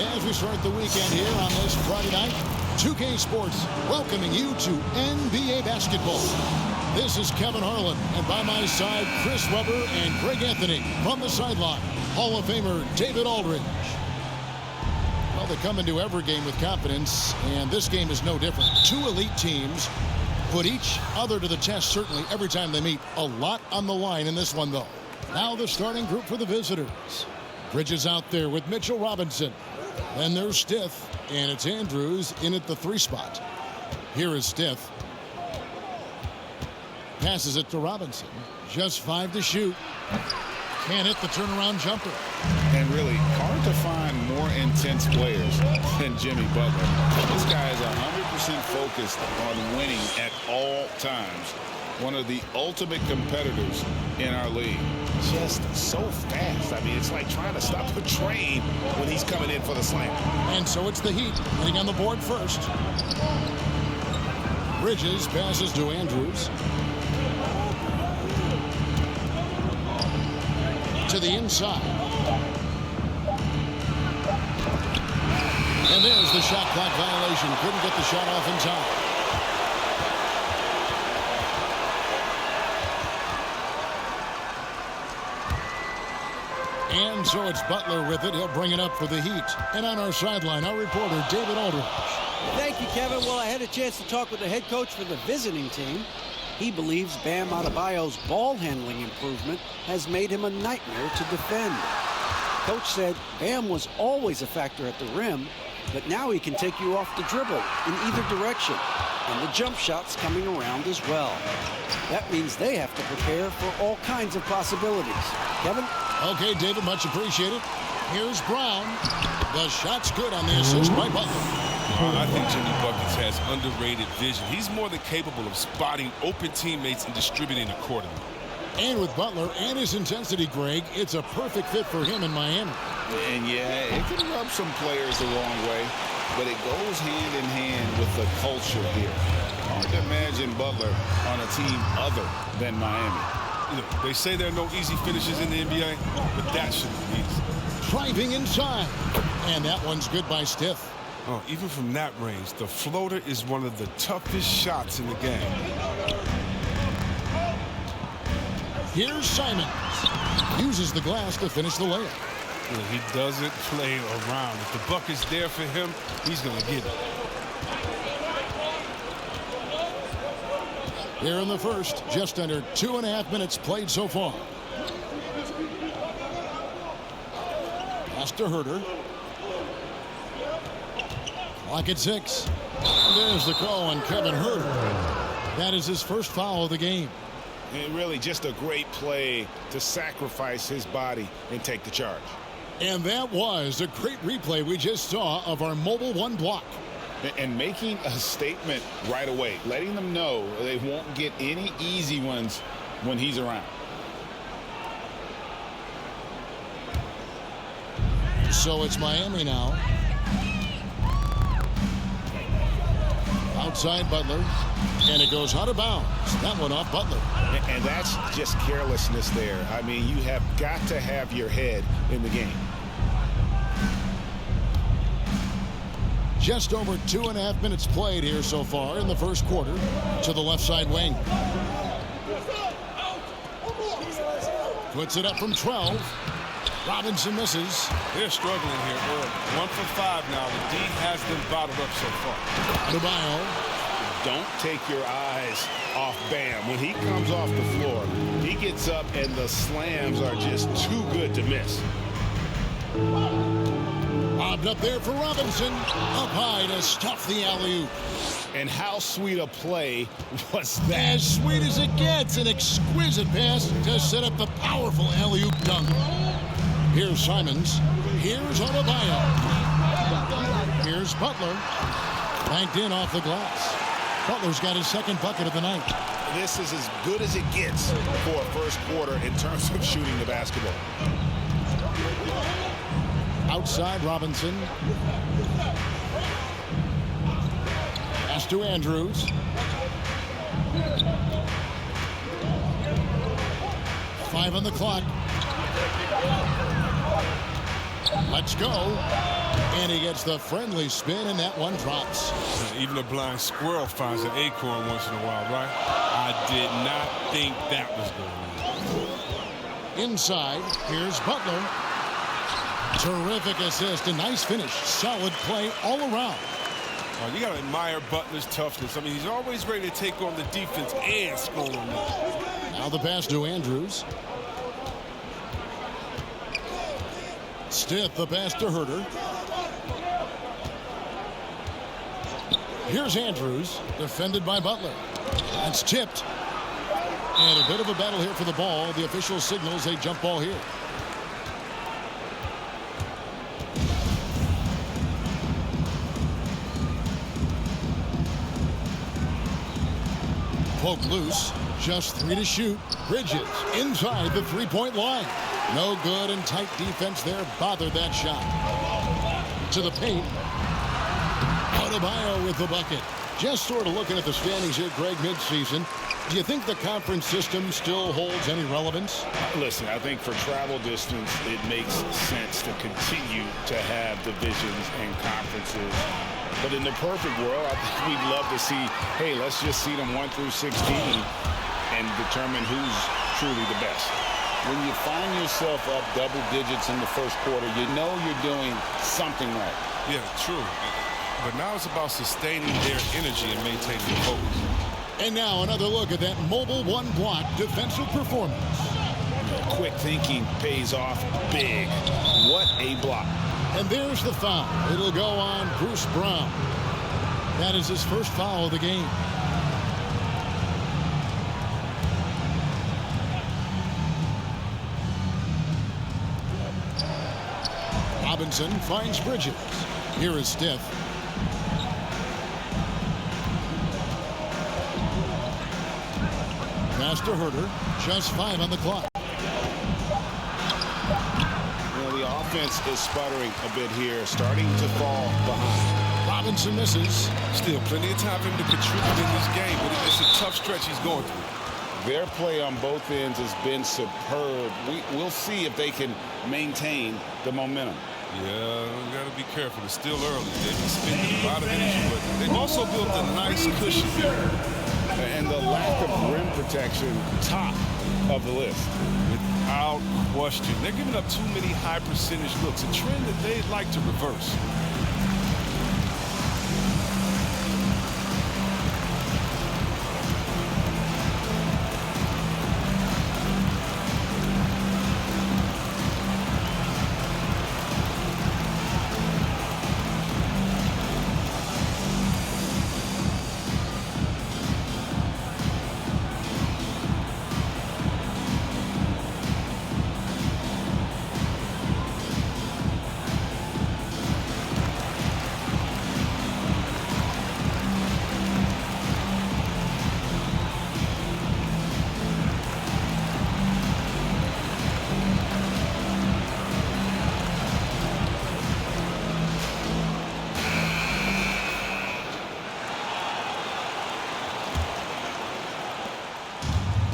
As we start the weekend here on this Friday night, 2K Sports welcoming you to NBA basketball. This is Kevin Harlan, and by my side, Chris Webber and Greg Anthony. From the sideline, Hall of Famer David Aldridge. Well, they come into every game with confidence, and this game is no different. Two elite teams put each other to the test, certainly, every time they meet. A lot on the line in this one, though. Now the starting group for the visitors. Bridges out there with Mitchell Robinson. Then there's Stith, and it's Andrews in at the 3 spot. Here is Stith. Passes it to Robinson. Just 5 to shoot. Can't hit the turnaround jumper. And really hard to find more intense players than Jimmy Butler. This guy is 100% focused on winning at all times. One of the ultimate competitors in our league. Just so fast. I mean, it's like trying to stop a train when he's coming in for the slam. And so it's the Heat getting on the board first. Bridges passes to Andrews. To the inside. And there's the shot clock violation. Couldn't get the shot off in time. And so it's Butler with it. He'll bring it up for the Heat. And on our sideline, our reporter, David Aldridge. Thank you, Kevin. Well, I had a chance to talk with the head coach for the visiting team. He believes Bam Adebayo's ball handling improvement has made him a nightmare to defend. Coach said Bam was always a factor at the rim, but now he can take you off the dribble in either direction, and the jump shot's coming around as well. That means they have to prepare for all kinds of possibilities. Kevin? Okay, David, much appreciated. Here's Brown. The shot's good on the assist by Butler. I think Jimmy Buckets has underrated vision. He's more than capable of spotting open teammates and distributing accordingly. And with Butler and his intensity, Greg, it's a perfect fit for him in Miami. And yeah, it can rub some players the wrong way, but it goes hand in hand with the culture here. Hard to imagine Butler on a team other than Miami. You know, they say there are no easy finishes in the NBA, but that shouldn't be easy. Driving inside. And that one's good by Stith. Oh, even from that range, the floater is one of the toughest shots in the game. Here's Simons. Uses the glass to finish the layup. You know, he doesn't play around. If the bucket's there for him, he's going to get it. Here in the first, just under 2.5 minutes played so far. Pass to Herter. Clock at 6. And there's the call on Kevin Herter. That is his first foul of the game. And really just a great play to sacrifice his body and take the charge. And that was a great replay we just saw of our Mobile One block. And making a statement right away, letting them know they won't get any easy ones when he's around. So it's Miami now. Outside Butler, and it goes out of bounds. That one off Butler. And that's just carelessness there. I mean, you have got to have your head in the game. Just over 2.5 minutes played here so far in the first quarter. To the left side wing. Puts it up from 12. Robinson misses. They're struggling here early. 1 for 5 now. The D has them bottled up so far. Adebayo. Don't take your eyes off Bam. When he comes off the floor, he gets up and the slams are just too good to miss. Lobbed up there for Robinson. Up high to stuff the alley-oop. And how sweet a play was that? As sweet as it gets. An exquisite pass to set up the powerful alley-oop dunk. Here's Simons. Here's Adebayo. Here's Butler. Banked in off the glass. Butler's got his second bucket of the night. This is as good as it gets for a first quarter in terms of shooting the basketball. Outside Robinson. Pass to Andrews. Five on the clock. Let's go. And he gets the friendly spin, and that one drops. Even a blind squirrel finds an acorn once in a while, right? I did not think that was going on. Inside, here's Butler. Terrific assist, a nice finish. Solid play all around. You got to admire Butler's toughness. I mean, he's always ready to take on the defense and score on them. Now the pass to Andrews. Stiff the pass to Herter. Here's Andrews, defended by Butler. That's tipped. And a bit of a battle here for the ball. The official signals a jump ball here. Poke loose. Just 3 to shoot. Bridges inside the three-point line. No good, and tight defense there bothered that shot. To the paint. Adebayo with the bucket. Just sort of looking at the standings here, Greg, midseason. Do you think the conference system still holds any relevance? Listen, I think for travel distance, it makes sense to continue to have divisions and conferences. But in the perfect world, I think we'd love to see, hey, let's just see them 1 through 16 and determine who's truly the best. When you find yourself up double digits in the first quarter, you know you're doing something right. Yeah, true. But now it's about sustaining their energy and maintaining the focus. And now another look at that mobile one-block defensive performance. Quick thinking pays off big. What a block. And there's the foul. It'll go on Bruce Brown. That is his first foul of the game. Robinson finds Bridges. Here is Stiff. Pass to Herter. Just 5 on the clock. The offense is sputtering a bit here, starting to fall behind. Robinson misses. Still plenty of time for him to contribute in this game, but it's a tough stretch he's going through. Their play on both ends has been superb. We'll see if they can maintain the momentum. Yeah, we got to be careful. It's still early. They've been spending a lot of energy, but they've also built a nice cushion. And the lack of rim protection, top of the list. Without question. They're giving up too many high percentage looks, a trend that they'd like to reverse.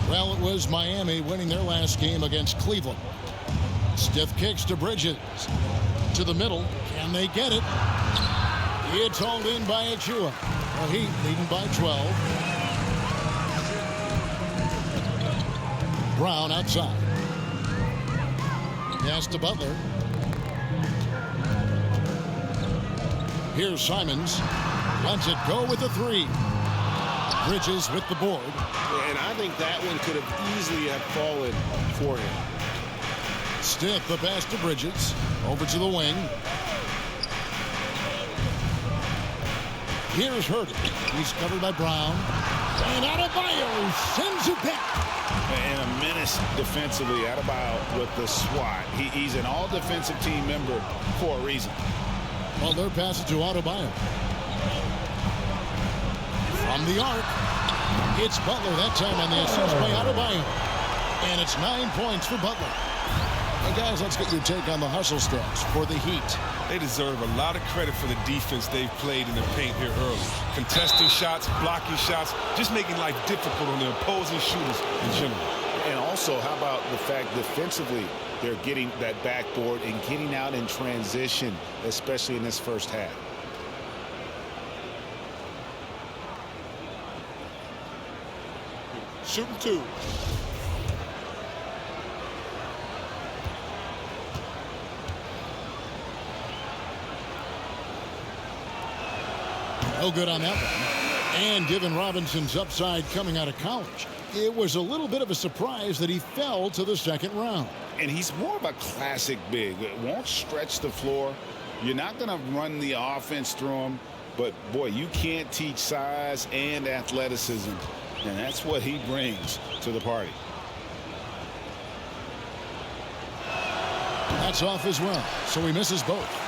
Well, it was Miami winning their last game against Cleveland. Stiff kicks to Bridges. To the middle. Can they get it? It's hauled in by Achua. The Heat leading by 12. Brown outside. Pass to Butler. Here's Simons. Lets it go with a 3. Bridges with the board. And I think that one could have easily have fallen for him. Stiff the pass to Bridges. Over to the wing. Here's Herter. He's covered by Brown. And Adebayo sends it back. And a menace defensively. Adebayo with the swat. He's an all-defensive team member for a reason. Well, their pass to Adebayo. From the arc. It's Butler that time on the assist by Adebayo. And it's 9 points for Butler. Hey, guys, let's get your take on the hustle stats for the Heat. They deserve a lot of credit for the defense they've played in the paint here early. Contesting shots, blocking shots, just making life difficult on the opposing shooters in general. And also, how about the fact defensively they're getting that backboard and getting out in transition, especially in this first half. Shooting two. No good on that one. And given Robinson's upside coming out of college, it was a little bit of a surprise that he fell to the second round. And he's more of a classic big. Won't stretch the floor. You're not going to run the offense through him. But, boy, you can't teach size and athleticism. And that's what he brings to the party. That's off as well, so he misses both.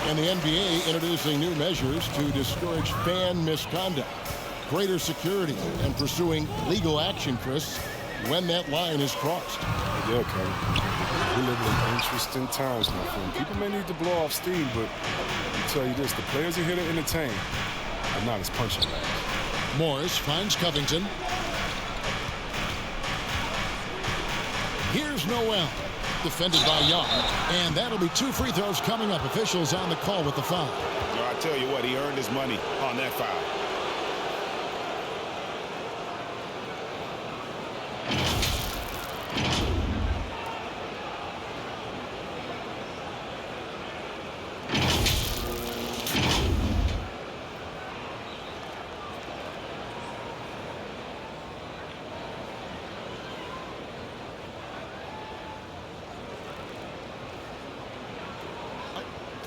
And the NBA introducing new measures to discourage fan misconduct. Greater security and pursuing legal action, Chris, when that line is crossed. Yeah, Kevin. We live in interesting times, my friend. People may need to blow off steam, but I'll tell you this, the players are here to entertain. They're not as punching bags. Morris finds Covington. Here's Noel. Defended by Young. And that'll be 2 free throws coming up. Officials on the call with the foul. I tell you what, he earned his money on that foul.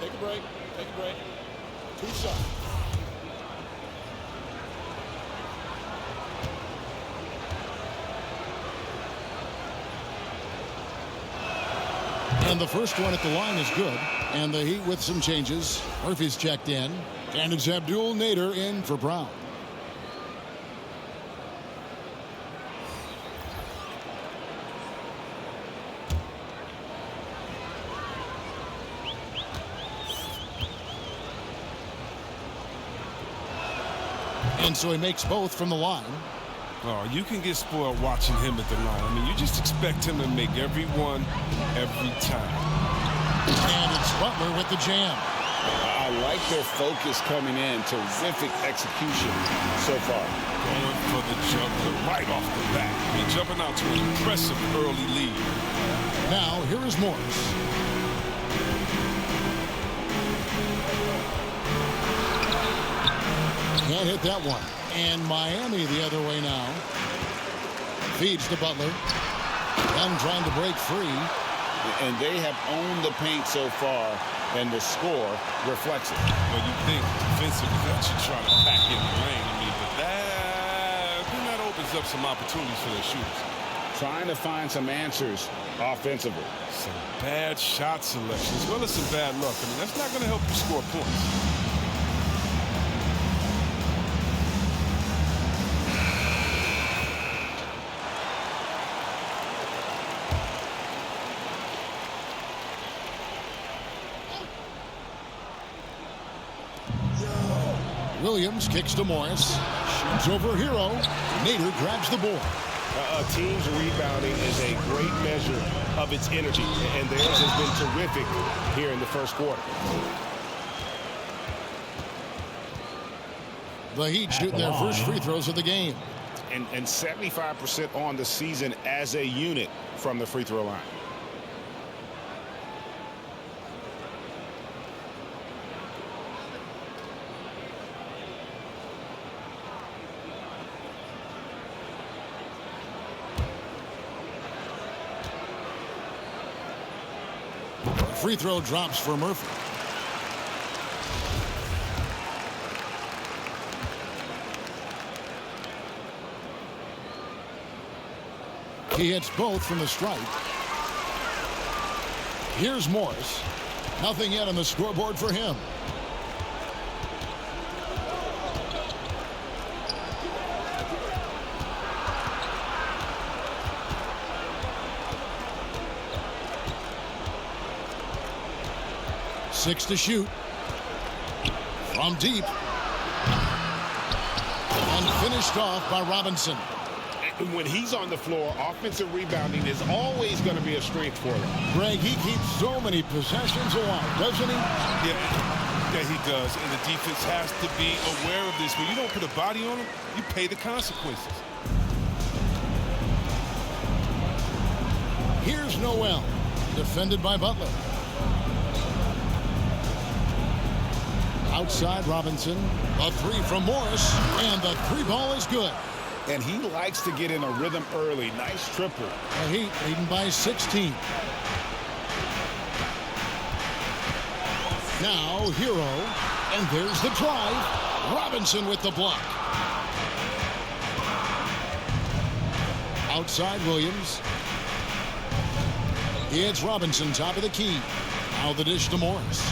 Take a break. Take a break. 2 shots. And the first one at the line is good. And the Heat with some changes. Murphy's checked in. And it's Abdul Nader in for Brown. And so he makes both from the line. Oh, you can get spoiled watching him at the line. I mean, you just expect him to make every one, every time. And it's Butler with the jam. I like their focus coming in. Terrific execution so far. Going for the jumpper right off the bat. I mean, jumping out to an impressive early lead. Now, here is Morris. Can't hit that one. And Miami the other way now. Feeds to Butler. Young trying to break free. And they have owned the paint so far, and the score reflects it. Well, you think defensively that you try to pack in the lane. I mean, but that opens up some opportunities for their shooters. Trying to find some answers offensively. Some bad shot selection as well as some bad luck. I mean, that's not going to help you score points. Williams kicks to Morris. Shoots over Hero. Nader grabs the board. A team's rebounding is a great measure of its energy, and theirs has been terrific here in the first quarter. The Heat shooting their first free throws of the game. And 75% on the season as a unit from the free throw line. Free throw drops for Murphy. He hits both from the stripe. Here's Morris. Nothing yet on the scoreboard for him. Six to shoot. From deep. And finished off by Robinson. And when he's on the floor, offensive rebounding is always going to be a strength for him. Greg, he keeps so many possessions alive, doesn't he? Yeah, he does. And the defense has to be aware of this. When you don't put a body on him, you pay the consequences. Here's Noel, defended by Butler. Outside Robinson, a three from Morris, and the three ball is good. And he likes to get in a rhythm early. Nice triple. The Heat leading by 16. Now Hero, and there's the drive. Robinson with the block. Outside Williams. It's Robinson, top of the key. Now the dish to Morris.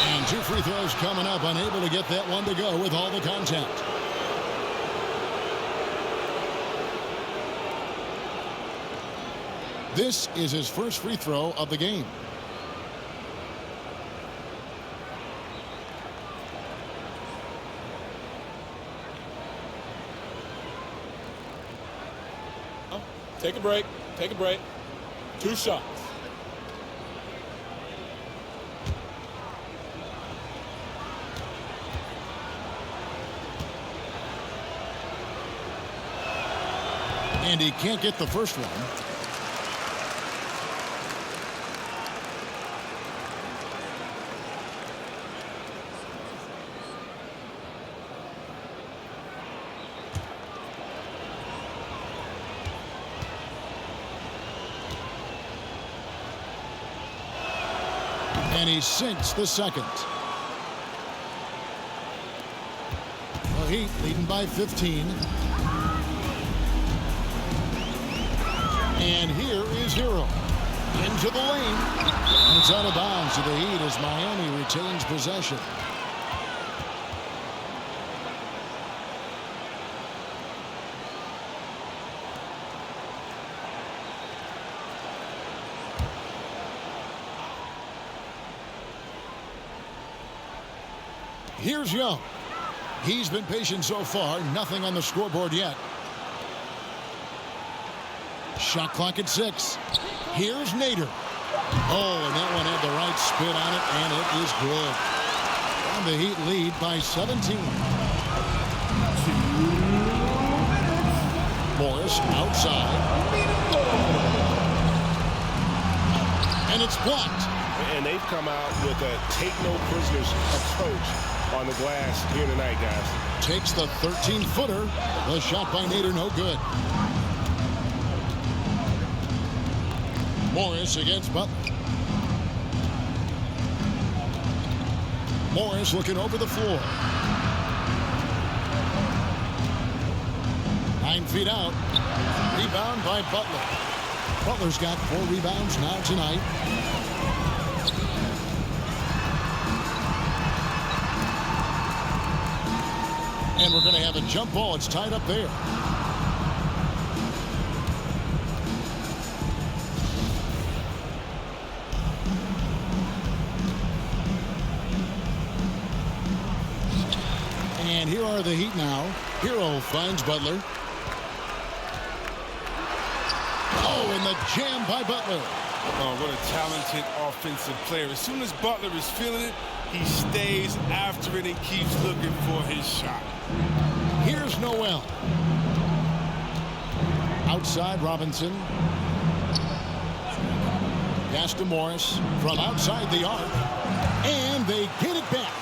And two free throws coming up, unable to get that one to go with all the contact. This is his first free throw of the game. Take a break. Take a break. 2 shots. And he can't get the first one. And he sinks the second. The Heat leading by 15. And here is Hero. Into the lane. And it's out of bounds to the Heat as Miami retains possession. Here's Young. He's been patient so far. Nothing on the scoreboard yet. Shot clock at 6. Here's Nader. Oh, and that one had the right spin on it, and it is good. And the Heat lead by 17. Morris outside. And it's blocked. And they've come out with a take-no-prisoners approach on the glass here tonight, guys. Takes the 13-footer. The shot by Nader, no good. Morris against Butler. Morris looking over the floor. 9 feet out. Rebound by Butler. Butler's got 4 rebounds now tonight. And we're going to have a jump ball. It's tied up there. And here are the Heat now. Hero finds Butler. Oh, and the jam by Butler. Oh, what a talented offensive player. As soon as Butler is feeling it, he stays after it and keeps looking for his shot. Here's Noel. Outside Robinson. Pass to Morris from outside the arc. And they get it back.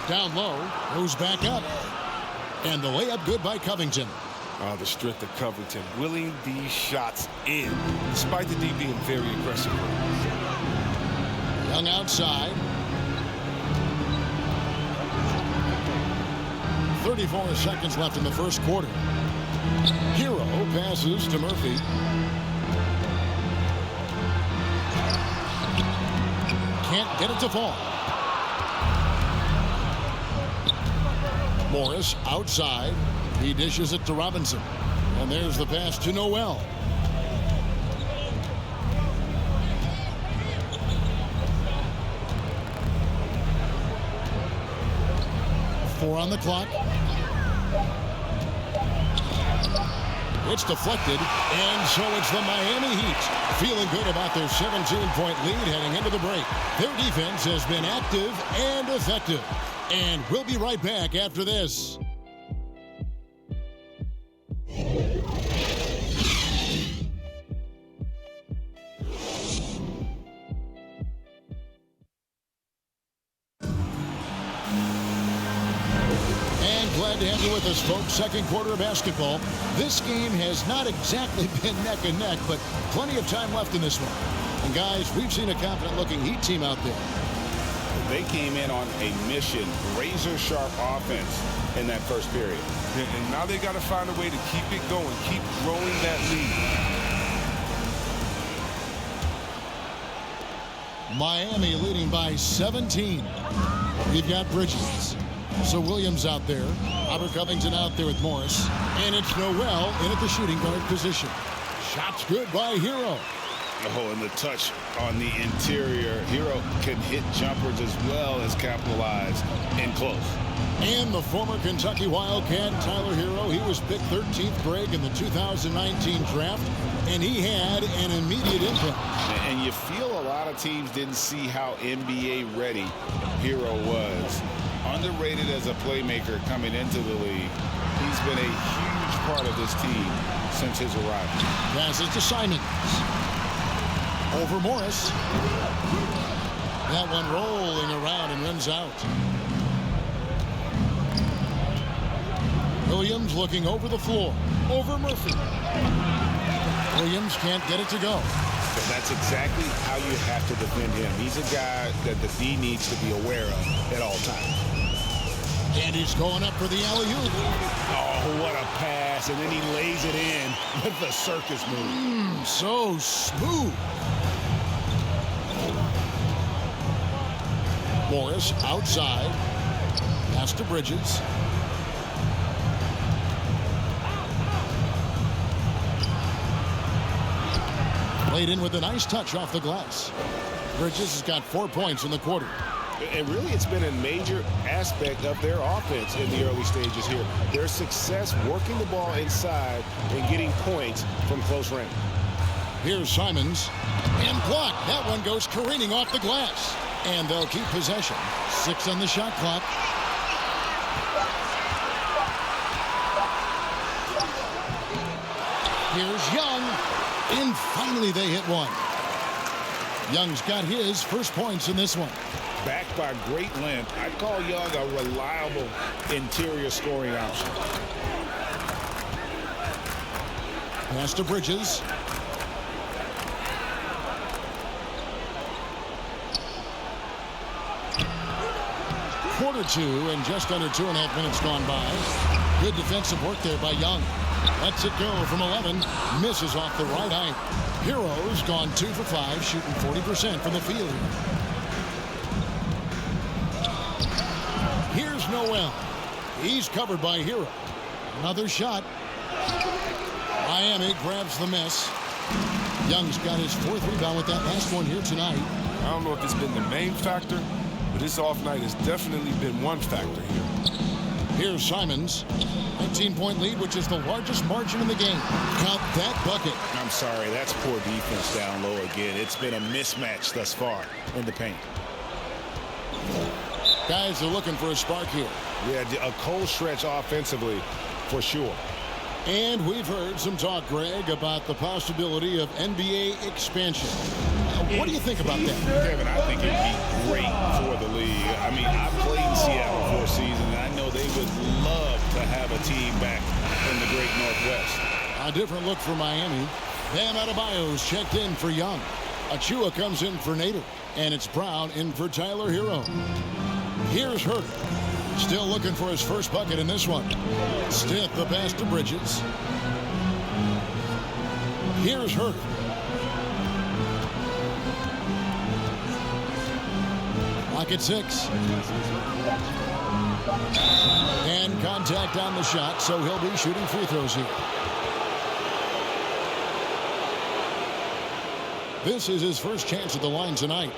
Down low, goes back up. And the layup good by Covington. Oh, the strength of Covington, willing these shots in, despite the D being very aggressive. Young outside. 34 seconds left in the first quarter. Hero passes to Murphy. Can't get it to fall. Morris outside. He dishes it to Robinson. And there's the pass to Noel. 4 on the clock. It's deflected, and so it's the Miami Heat feeling good about their 17-point lead heading into the break. Their defense has been active and effective. And we'll be right back after this. Glad to have you with us, folks. Second quarter of basketball. This game has not exactly been neck and neck, but plenty of time left in this one. And guys, we've seen a confident-looking Heat team out there. They came in on a mission, razor-sharp offense in that first period. And now they got to find a way to keep it going, keep growing that lead. Miami leading by 17. We've got Bridges. So Williams out there. Robert Covington out there with Morris. And it's Noel in at the shooting guard position. Shots good by Hero. Oh, and the touch on the interior. Hero can hit jumpers as well as capitalize in close. And the former Kentucky Wildcat, Tyler Hero, he was picked 13th grade in the 2019 draft, and he had an immediate impact. And you feel a lot of teams didn't see how NBA ready Hero was. Underrated as a playmaker coming into the league. He's been a huge part of this team since his arrival. Passes to Simons. Over Morris. That one rolling around and runs out. Williams looking over the floor. Over Murphy. Williams can't get it to go. But that's exactly how you have to defend him. He's a guy that the D needs to be aware of at all times. And he's going up for the alley-oop. Oh, what a pass. And then he lays it in with the circus move. So smooth. Morris outside. Pass to Bridges. Played in with a nice touch off the glass. Bridges has got 4 points in the quarter. And really, it's been a major aspect of their offense in the early stages here. Their success working the ball inside and getting points from close range. Here's Simons. And blocked. That one goes careening off the glass. And they'll keep possession. 6 on the shot clock. Here's Young. And finally they hit one. Young's got his first points in this one. Backed by great length, I'd call Young a reliable interior scoring option. Pass to Bridges. Quarter 2 and just under 2.5 minutes gone by. Good defensive work there by Young. Lets it go from 11. Misses off the right eye. Hero's gone 2 for 5, shooting 40% from the field. Here's Noel. He's covered by Hero. Another shot. Miami grabs the miss. Young's got his 4th rebound with that last one here tonight. I don't know if it's been the main factor, but this off night has definitely been one factor here. Here's Simons. 19-point lead, which is the largest margin in the game. Count that bucket. I'm sorry, that's poor defense down low again. It's been a mismatch thus far in the paint. Guys are looking for a spark here. Yeah, a cold stretch offensively for sure. And we've heard some talk, Greg, about the possibility of NBA expansion. What do you think about that? Kevin, I think it'd be great for the league. I mean, I played in Seattle for a season, and I know they would love to have a team back in the great Northwest. A different look for Miami. Bam Adebayo's checked in for Young. Achua comes in for Nader. And it's Brown in for Tyler Hero. Here's Hurt. Still looking for his first bucket in this one. Stiff the pass to Bridges. Here's Hurt. Lock at 6. And contact on the shot, so he'll be shooting free throws here. This is his first chance at the line tonight.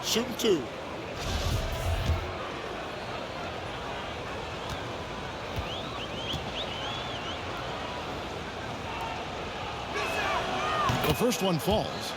Shooting 2. The first one falls.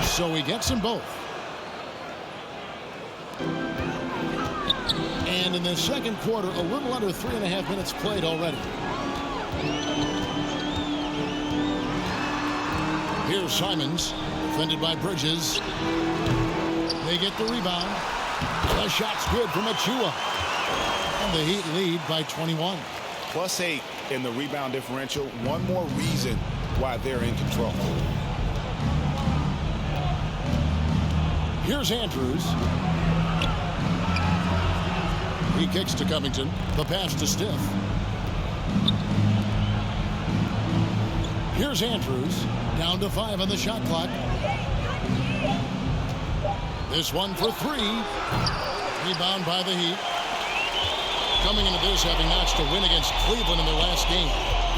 So he gets them both. And in the second quarter, a little under 3.5 minutes played already. Here's Simons, defended by Bridges. They get the rebound. The shot's good from Achua. And the Heat lead by 21. +8 in the rebound differential. One more reason why they're in control. Here's Andrews. He kicks to Covington. The pass to Stiff. Here's Andrews. Down to 5 on the shot clock. This one for 3. Rebound by the Heat. Coming into this having notched a win against Cleveland in their last game.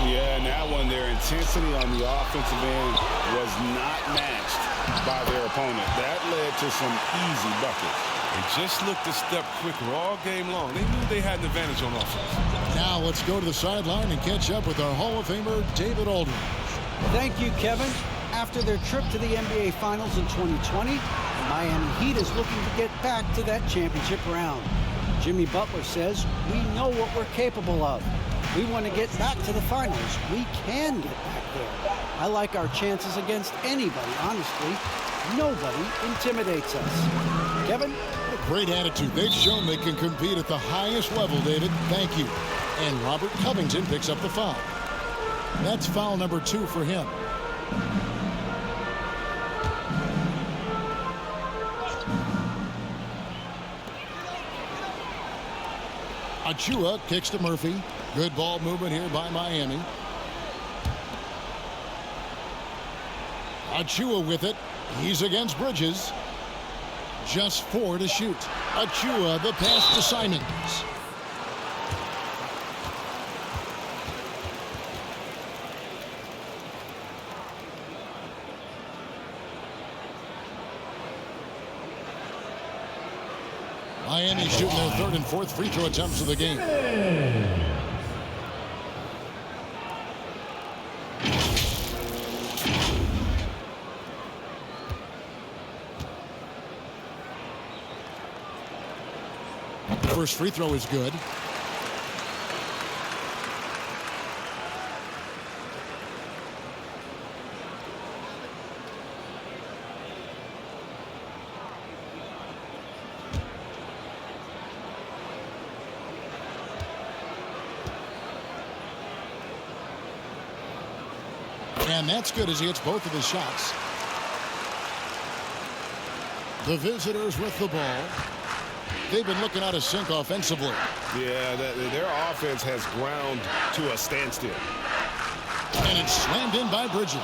Yeah, and that one, their intensity on the offensive end was not matched by their opponent. That led to some easy buckets. They just looked a step quicker all game long. They knew they had an advantage on offense. Now let's go to the sideline and catch up with our Hall of Famer, David Aldridge. Thank you, Kevin. After their trip to the NBA Finals in 2020, the Miami Heat is looking to get back to that championship round. Jimmy Butler says, we know what we're capable of. We want to get back to the finals. We can get back there. I like our chances against anybody, honestly. Nobody intimidates us. Kevin? Great attitude. They've shown they can compete at the highest level, David. Thank you. And Robert Covington picks up the foul. That's foul number 2 for him. Achua kicks to Murphy. Good ball movement here by Miami. Achua with it. He's against Bridges. Just 4 to shoot. Achua, the pass to Simons. Miami shooting their 3rd and 4th free throw attempts of the game. First free throw is good. And that's good as he hits both of his shots. The visitors with the ball. They've been looking out of sync offensively. Yeah, their offense has ground to a standstill. And it's slammed in by Bridges.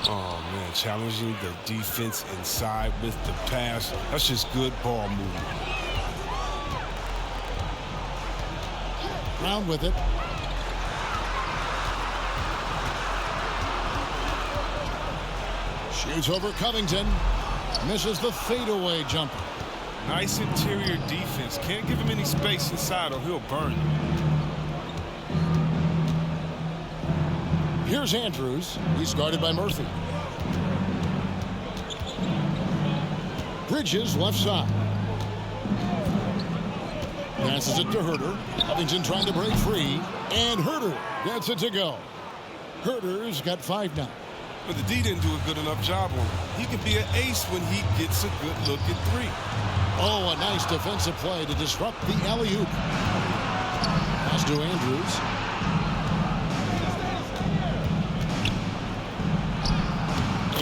Oh, man, challenging the defense inside with the pass. That's just good ball movement. Brown with it. Shoots over Covington. Misses the fadeaway jumper. Nice interior defense. Can't give him any space inside or he'll burn you. Here's Andrews. He's guarded by Murphy. Bridges left side. Passes it to Herter. Covington trying to break free. And Herter gets it to go. Herter's got 5 now. But the D didn't do a good enough job on him. He could be an ace when he gets a good look at 3. Oh, a nice defensive play to disrupt the alley-oop. Pass to Andrews.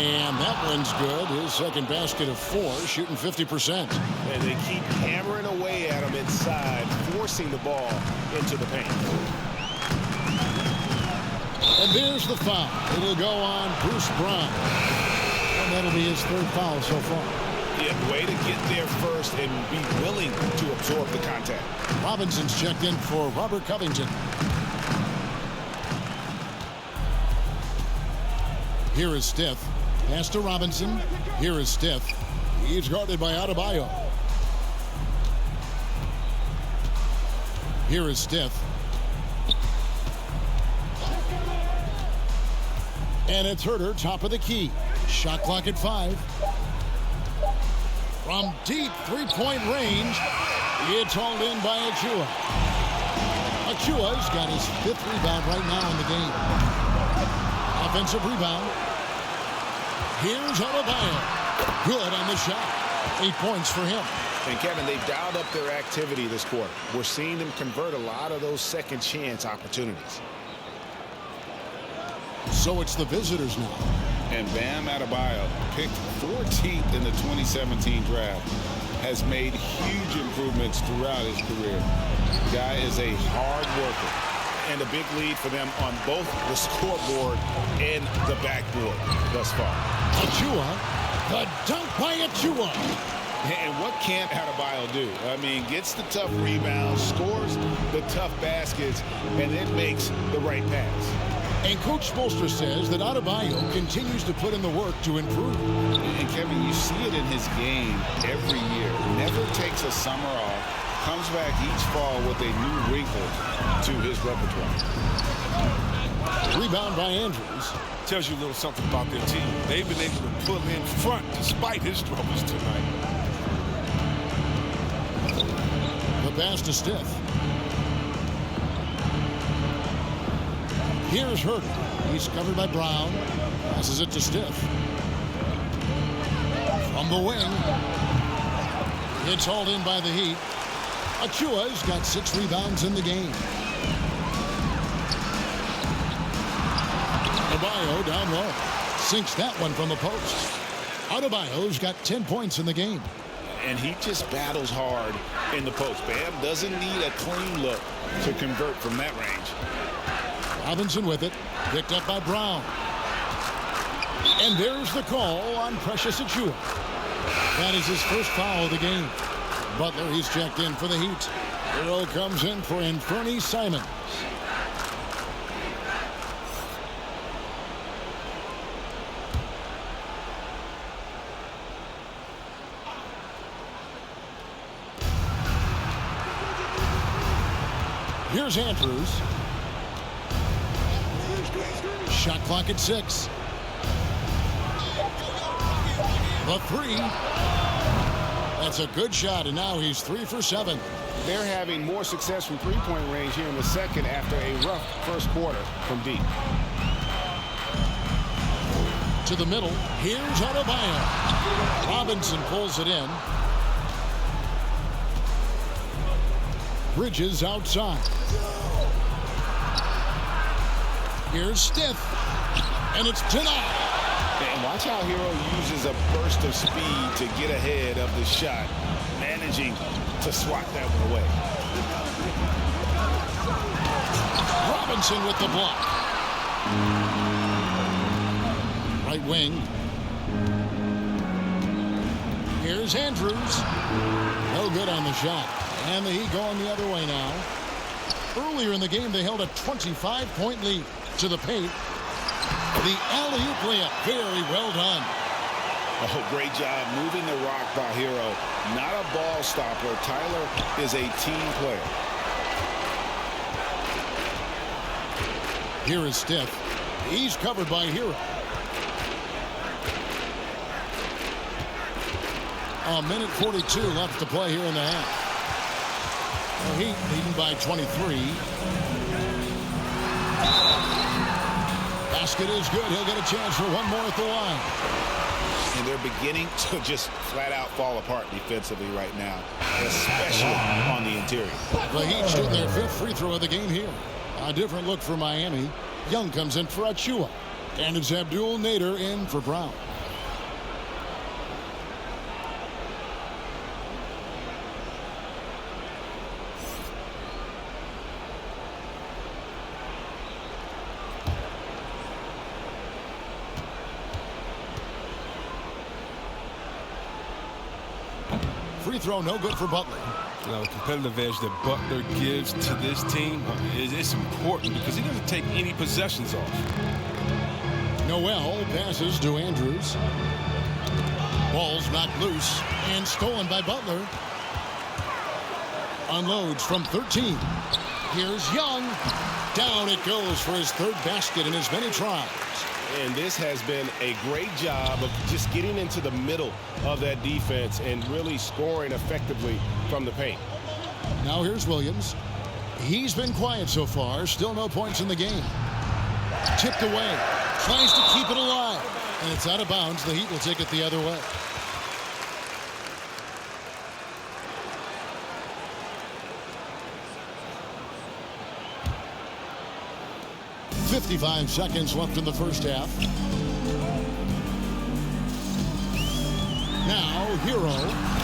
And that one's good. His second basket of 4, shooting 50%. And they keep hammering away at him inside, forcing the ball into the paint. And there's the foul. It'll go on Bruce Brown. And that'll be his third foul so far. Yeah, way to get there first and be willing to absorb the contact. Robinson's checked in for Robert Covington. Here is Stith. Pass to Robinson. Here is Stith. He's guarded by Adebayo. Here is Stith. And it's Herter, top of the key. Shot clock at 5. From deep three-point range, it's hauled in by Achua. Achua's got his 5th rebound right now in the game. Offensive rebound. Here's Adebayo. Good on the shot. 8 points for him. And Kevin, they've dialed up their activity this quarter. We're seeing them convert a lot of those second chance opportunities. So it's the visitors now. And Bam Adebayo, picked 14th in the 2017 draft, has made huge improvements throughout his career. The guy is a hard worker. And a big lead for them on both the scoreboard and the backboard thus far. Achua, the dunk by Achua. And what can't Adebayo do? I mean, gets the tough rebounds, scores the tough baskets, and then makes the right pass. And Coach Spoelstra says that Adebayo continues to put in the work to improve. And Kevin, you see it in his game every year. Never takes a summer off. Comes back each fall with a new wrinkle to his repertoire. Rebound by Andrews. Tells you a little something about their team. They've been able to pull in front despite his struggles tonight. The pass to Stith. Here's Herter. He's covered by Brown. Passes it to Stith. From the wing. It's hauled in by the Heat. Achua's got 6 rebounds in the game. Adebayo down low. Sinks that one from the post. Adebayo's got 10 points in the game. And he just battles hard in the post. Bam doesn't need a clean look to convert from that range. Robinson with it. Picked up by Brown. And there's the call on Precious Achua. That is his first foul of the game. Butler, he's checked in for the Heat. Hero comes in for Anfernee Simons. Here's Andrews. Shot clock at 6. The 3. That's a good shot, and now he's 3 for 7. They're having more success from three-point range here in the second after a rough first quarter from deep. To the middle. Here's Adebayo. Robinson pulls it in. Bridges outside. Here's Stith. And it's denied. And watch how Hero uses a burst of speed to get ahead of the shot, managing to swat that one away. Robinson with the block. Right wing. Here's Andrews. No good on the shot. And the Heat going the other way now. Earlier in the game, they held a 25-point lead. To the paint. The alley-oop layup. Very well done. Oh, great job moving the rock by Hero. Not a ball stopper. Tyler is a team player. Here is Stith. He's covered by Hero. A minute 42 left to play here in the half. The Heat leading by 23. Basket is good. He'll get a chance for one more at the line. And they're beginning to just flat out fall apart defensively right now, especially on the interior. The Heat shoot their 5th free throw of the game here. A different look for Miami. Young comes in for Achua. And it's Abdul Nader in for Brown. free throw, no good for Butler. You know, the competitive edge that Butler gives to this team is important because he doesn't take any possessions off. Noel passes to Andrews. Ball's knocked loose and stolen by Butler. Unloads from 13. Here's Young. Down it goes for his third basket in as many tries. And this has been a great job of just getting into the middle of that defense and really scoring effectively from the paint. Now here's Williams. He's been quiet so far. Still no points in the game. Tipped away. Tries to keep it alive. And it's out of bounds. The Heat will take it the other way. .55 seconds left in the first half. Now, Hero.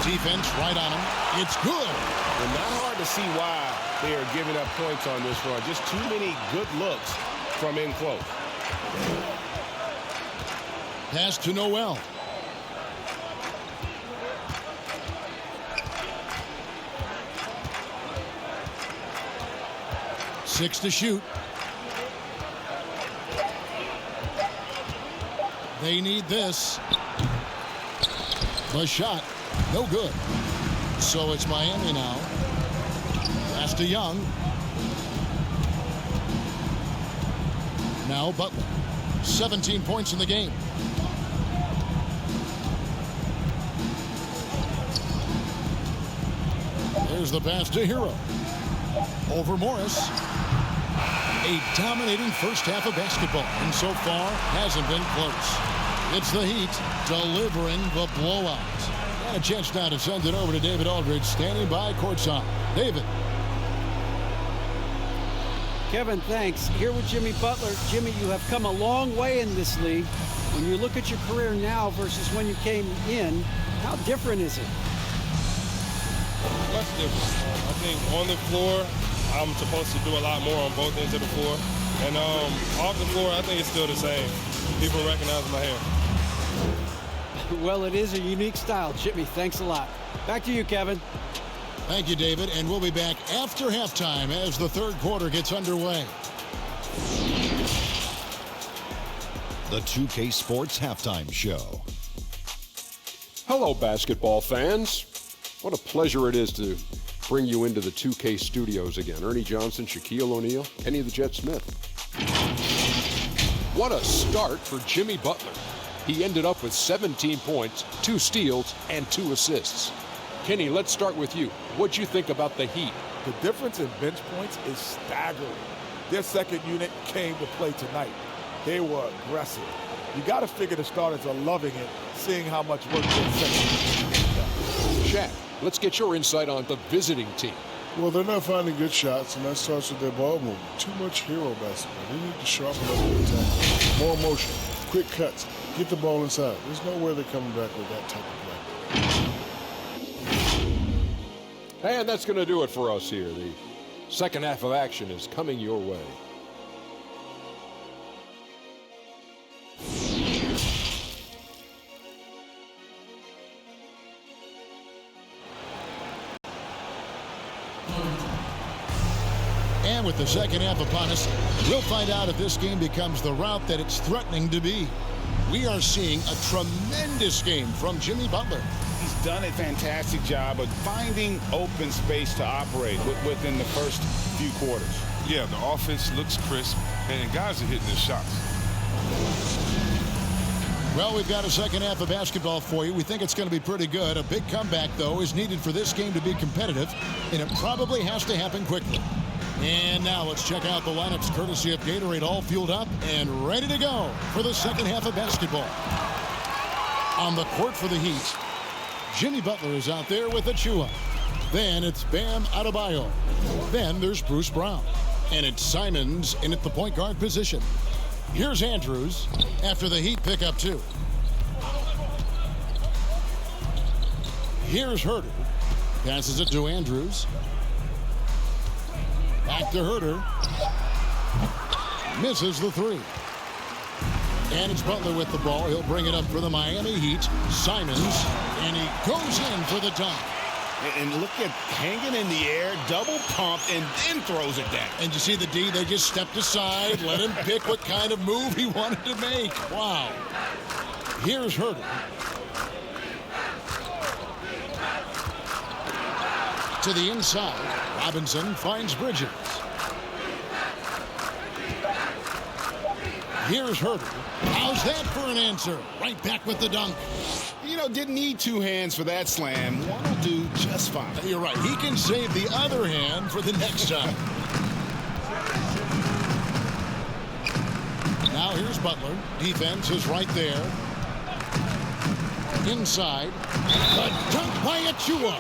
Defense right on him. It's good. And not hard to see why they are giving up points on this run. Just too many good looks from in close. Pass to Noel. Six to shoot. They need this. The shot, no good. So it's Miami now. Pass to Young. Now Butler. 17 points in the game. There's the pass to Hero. Over Morris. A dominating first half of basketball, and so far hasn't been close. It's the Heat delivering the blowout. And a chance now to send it over to David Aldridge, standing by courtside. David. Kevin, thanks. Here with Jimmy Butler. Jimmy, you have come a long way in this league. When you look at your career now versus when you came in, how different is it? Much different. I think on the floor, I'm supposed to do a lot more on both ends of the floor. And off the floor, I think it's still the same. People recognize my hair. Well, it is a unique style, Jimmy. Thanks a lot. Back to you, Kevin. Thank you, David. And we'll be back after halftime as the third quarter gets underway. The 2K Sports Halftime Show. Hello, basketball fans. What a pleasure it is to bring you into the 2K studios again. Ernie Johnson, Shaquille O'Neal, Kenny the Jet Smith. What a start for Jimmy Butler. He ended up with 17 points, 2 steals, and 2 assists. Kenny, let's start with you. What'd you think about the Heat? The difference in bench points is staggering. Their second unit came to play tonight. They were aggressive. You got to figure the starters are loving it, seeing how much work their second unit has done. Shaq, let's get your insight on the visiting team. Well, they're not finding good shots, and that starts with their ball movement. Too much hero basketball. They need to sharpen up the attack. More motion, quick cuts, get the ball inside. There's nowhere they're coming back with that type of play. And that's going to do it for us here. The second half of action is coming your way. And with the second half upon us, we'll find out if this game becomes the route that it's threatening to be. We are seeing a tremendous game from Jimmy Butler. He's done a fantastic job of finding open space to operate within the first few quarters. Yeah, the offense looks crisp, and guys are hitting their shots. Well, we've got a second half of basketball for you. We think it's going to be pretty good. A big comeback, though, is needed for this game to be competitive, and it probably has to happen quickly. And now let's check out the lineups courtesy of Gatorade, all fueled up and ready to go for the second half of basketball. On the court for the Heat, Jimmy Butler is out there with Achua. Then it's Bam Adebayo. Then there's Bruce Brown. And it's Simons in at the point guard position. Here's Andrews after the Heat pick up 2. Here's Herter. Passes it to Andrews. Back to Herter. Misses the 3. And it's Butler with the ball. He'll bring it up for the Miami Heat. Simons. And he goes in for the dunk. And look at hanging in the air, double pump, and then throws it down. And you see the D, they just stepped aside, let him pick what kind of move he wanted to make. Wow. Here's Herter. To the inside, Robinson finds Bridges. Here's Herter. How's that for an answer? Right back with the dunk. You know, didn't need two hands for that slam. One will do just fine. You're right. He can save the other hand for the next time. Now here's Butler. Defense is right there. Inside. The dunk by Achua.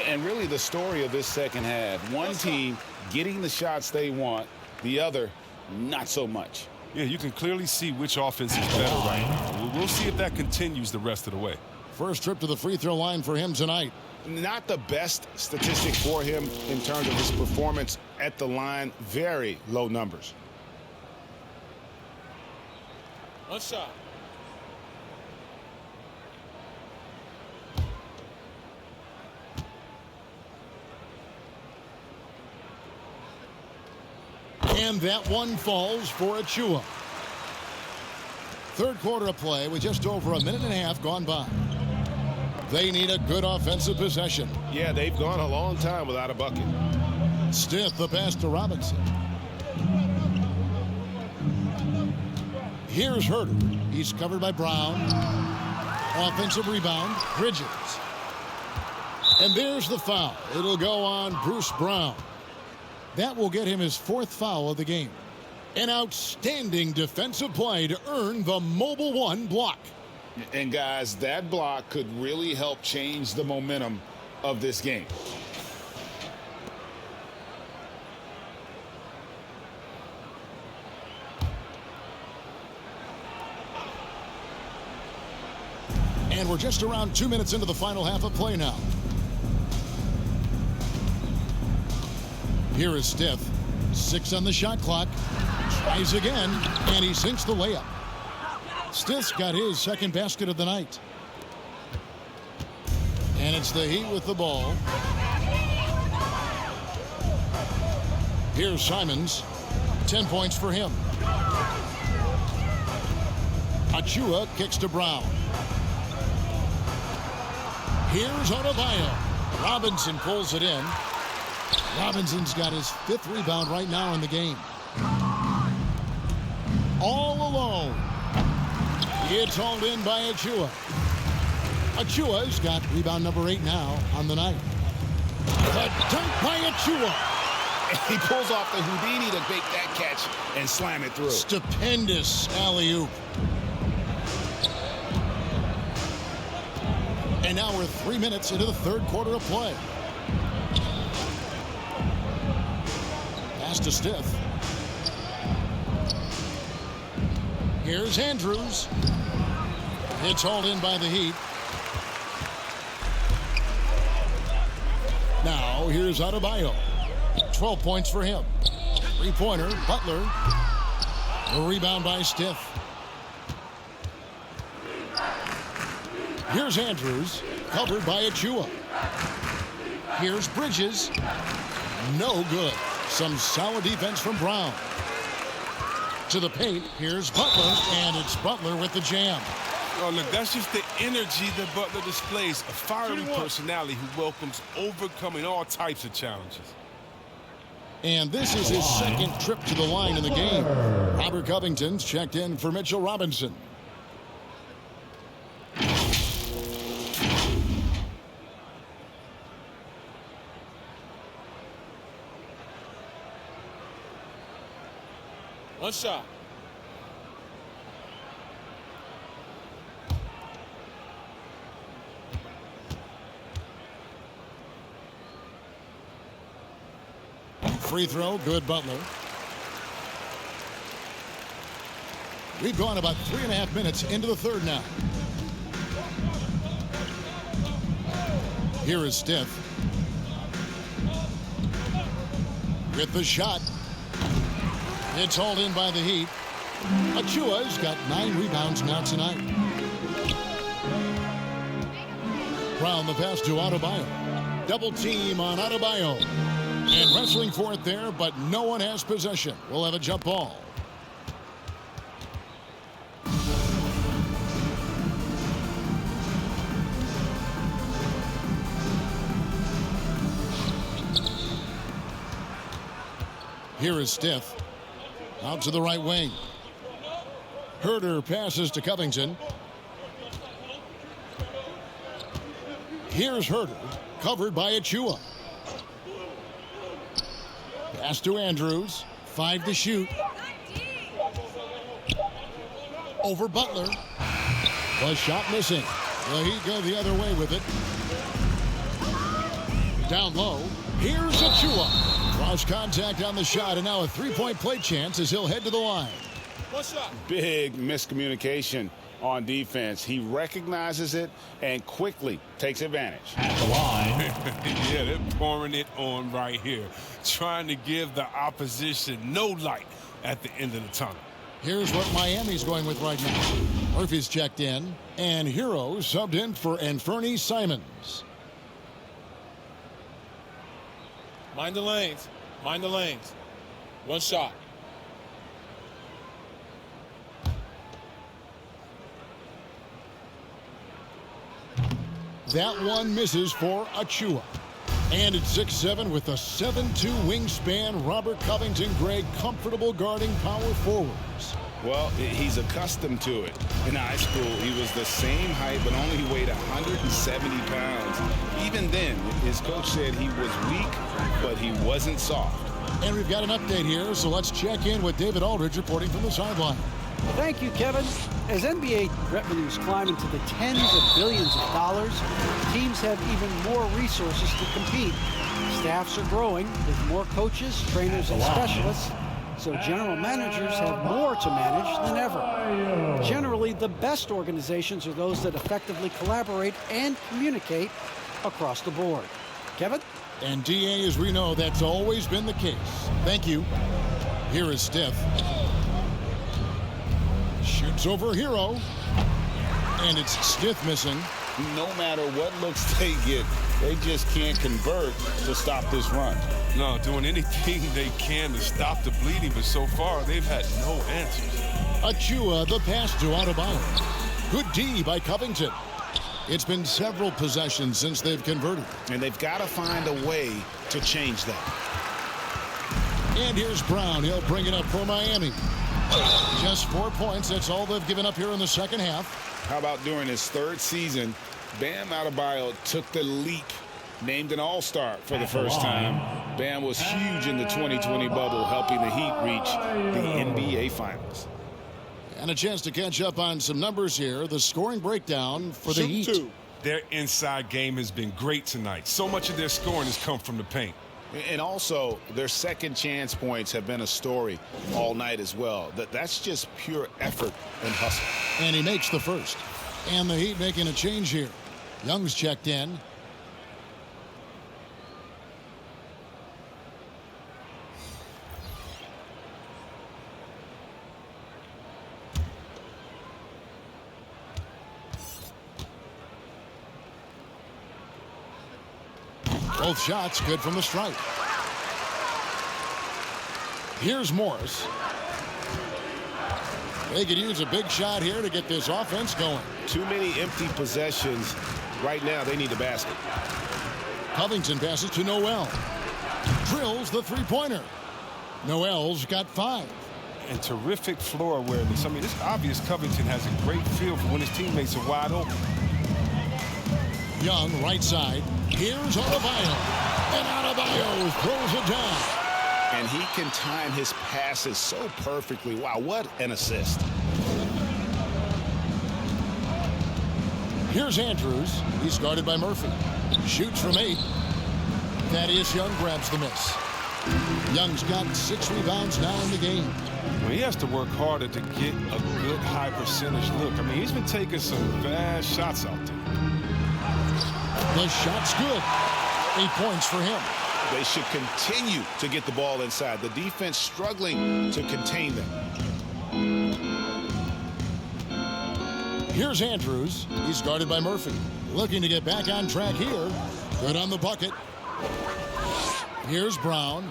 And really the story of this second half. One team getting the shots they want. The other, not so much. Yeah, you can clearly see which offense is better right now. We'll see if that continues the rest of the way. First trip to the free throw line for him tonight. Not the best statistic for him in terms of his performance at the line. Very low numbers. One shot. And that one falls for Achua. Third quarter of play with just over a minute and a half gone by. They need a good offensive possession. Yeah, they've gone a long time without a bucket. Stiff the pass to Robinson. Here's Herter. He's covered by Brown. Offensive rebound, Bridges. And there's the foul. It'll go on Bruce Brown. That will get him his fourth foul of the game. An outstanding defensive play to earn the Mobile One block. And guys, that block could really help change the momentum of this game. And we're just around 2 minutes into the final half of play now. Here is Stiff. 6 on the shot clock. Tries again, and he sinks the layup. Stiff's got his second basket of the night. And it's the Heat with the ball. Here's Simons. 10 points for him. Achua kicks to Brown. Here's Adebayo. Robinson pulls it in. Robinson's got his 5th rebound right now in the game. All alone. It's hauled in by Achua. Achua's got rebound number 8 now on the night. The dunk by Achua. He pulls off the Houdini to make that catch and slam it through. Stupendous alley-oop. And now we're 3 minutes into the third quarter of play. Pass to Stiff. Here's Andrews. It's hauled in by the Heat. Now here's Adebayo. 12 points for him. Three-pointer, Butler. A rebound by Stiff. Here's Andrews, covered by Achua. Here's Bridges. No good. Some solid defense from Brown. To the paint, here's Butler, and it's Butler with the jam. Oh, look, that's just the energy that Butler displays. A fiery personality who welcomes overcoming all types of challenges. And this is his second trip to the line in the game. Robert Covington's checked in for Mitchell Robinson. One shot. Free throw, good Butler. We've gone about 3.5 minutes into the third now. Here is Stiff. With the shot. It's hauled in by the Heat. Achua's got 9 rebounds now tonight. Brown the pass to Adebayo. double team on Adebayo. And wrestling for it there, but no one has possession. We'll have a jump ball. Here is Stith. Out to the right wing. Herter passes to Covington. Here's Herter, covered by Achua. Pass to Andrews. 5 to shoot. Over Butler. The shot missing. The Heat go the other way with it. Down low. Here's Achua. Cross contact on the shot, and now a three-point play chance as he'll head to the line. Big miscommunication on defense. He recognizes it and quickly takes advantage. At the line. Yeah, they're pouring it on right here, trying to give the opposition no light at the end of the tunnel. Here's what Miami's going with right now. Murphy's checked in, and Hero subbed in for Anfernee Simons. Mind the lanes. Mind the lanes. One shot. That one misses for Achua. And it's 6'7" with a 7'2" wingspan. Robert Covington, Greg, comfortable guarding power forwards. Well, he's accustomed to it. In high school, he was the same height, but only weighed 170 pounds. Even then, his coach said he was weak, but he wasn't soft. And we've got an update here, so let's check in with David Aldridge reporting from the sideline. Thank you, Kevin. As NBA revenues climb into the tens of billions of dollars, teams have even more resources to compete. Staffs are growing with more coaches, trainers, and specialists, so general managers have more to manage than ever. Generally, the best organizations are those that effectively collaborate and communicate across the board. Kevin? And DA, as we know, that's always been the case. Thank you. Here is Stith. Shoots over Hero. And it's Stith missing. No matter what looks they get, they just can't convert to stop this run. No, doing anything they can to stop the bleeding, but so far they've had no answers. Achua, the pass to Adebayo. Good D by Covington. It's been several possessions since they've converted. And they've got to find a way to change that. And here's Brown. He'll bring it up for Miami. Just 4 points. That's all they've given up here in the second half. How about during his third season, Bam Adebayo took the leap, named an all-star for the first time. Bam was huge in the 2020 bubble, helping the Heat reach the NBA Finals. And a chance to catch up on some numbers here. The scoring breakdown for the Heat. Their inside game has been great tonight. So much of their scoring has come from the paint. And also, their second chance points have been a story all night as well. That's just pure effort and hustle. And he makes the first. And the Heat making a change here. Young's checked in. Both shots good from the stripe. Here's Morris. They could use a big shot here to get this offense going. Too many empty possessions. Right now, they need a basket. Covington passes to Noel. Drills the three-pointer. Noel's got 5. And terrific floor awareness. I mean, it's obvious Covington has a great feel for when his teammates are wide open. Young, right side. Here's Adebayo. And Adebayo throws it down. And he can time his passes so perfectly. Wow, what an assist. Here's Andrews. He's guarded by Murphy. Shoots from 8. Thaddeus Young grabs the miss. Young's got 6 rebounds now in the game. Well, he has to work harder to get a good high percentage look. I mean, he's been taking some bad shots out there. The shot's good. 8 points for him. They should continue to get the ball inside. The defense struggling to contain them. Here's Andrews. He's guarded by Murphy. Looking to get back on track here. Good on the bucket. Here's Brown.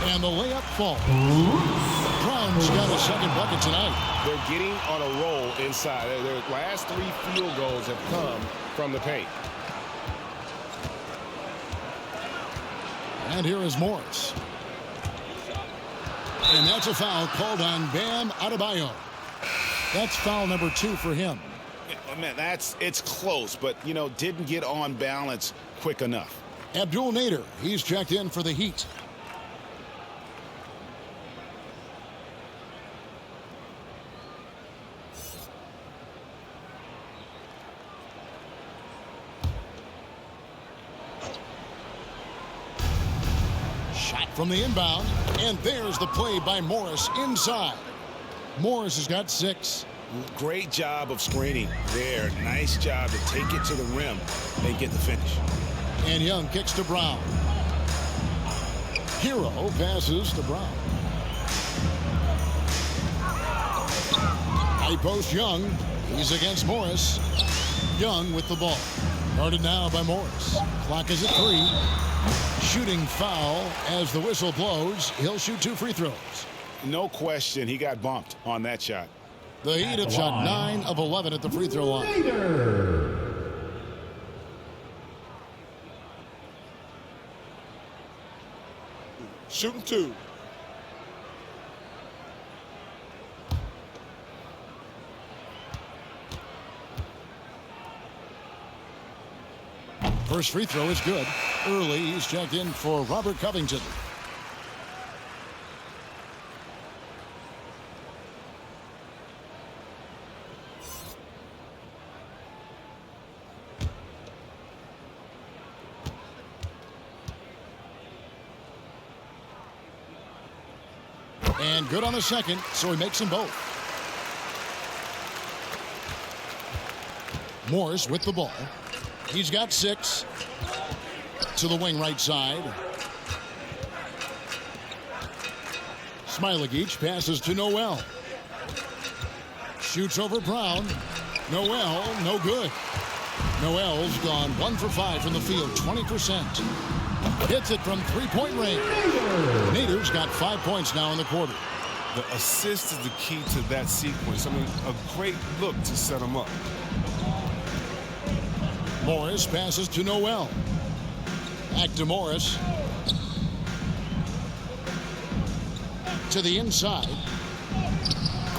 And the layup falls. Brown's got a second bucket tonight. They're getting on a roll inside. Their last 3 field goals have come from the paint. And here is Morris. And that's a foul called on Bam Adebayo. That's foul number 2 for him. Man, it's close, but, didn't get on balance quick enough. Abdul Nader, he's checked in for the Heat. Shot from the inbound, and there's the play by Morris inside. Morris has got 6. Great job of screening there. Nice job to take it to the rim and get the finish. And Young kicks to Brown. Hero passes to Brown. High post Young. He's against Morris. Young with the ball. Guarded now by Morris. Clock is at 3. Shooting foul as the whistle blows. He'll shoot 2 free throws. No question, he got bumped on that shot. The Heat have shot 9 of 11 at the free throw line. Shooting 2. First free throw is good. Early, he's checked in for Robert Covington. And good on the second, so he makes them both. Morris with the ball. He's got 6. To the wing right side. Smailagic passes to Noel. Shoots over Brown. Noel, no good. Noel's gone 1 for 5 from the field, 20%. Hits it from 3-point range. Nader's got 5 points now in the quarter. The assist is the key to that sequence. I mean, a great look to set him up. Morris passes to Noel. Back to Morris. To the inside.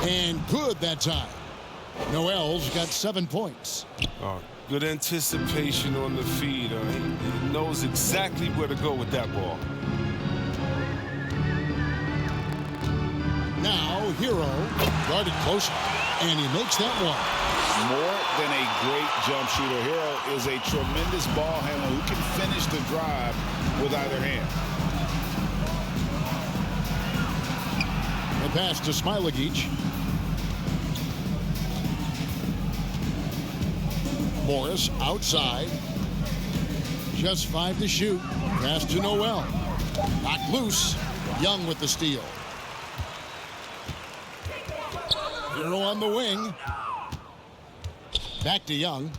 And good that time. Noel's got 7 points. Good anticipation on the feed. He knows exactly where to go with that ball. Now, Hero guarded close, and he makes that one. More than a great jump shooter, Hero is a tremendous ball handler who can finish the drive with either hand. The pass to Smailagic. Morris outside. Just 5 to shoot. Pass to Noel. Knocked loose. Young with the steal. Hero on the wing. Back to Young.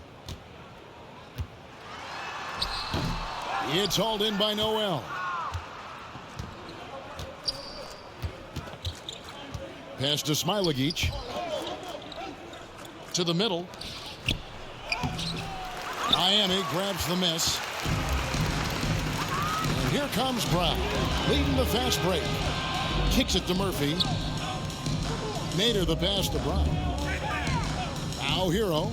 It's hauled in by Noel. Pass to Smailagic. To the middle. Miami grabs the miss. And here comes Brown, leading the fast break. Kicks it to Murphy. Nader the pass to Brown. Now Hero.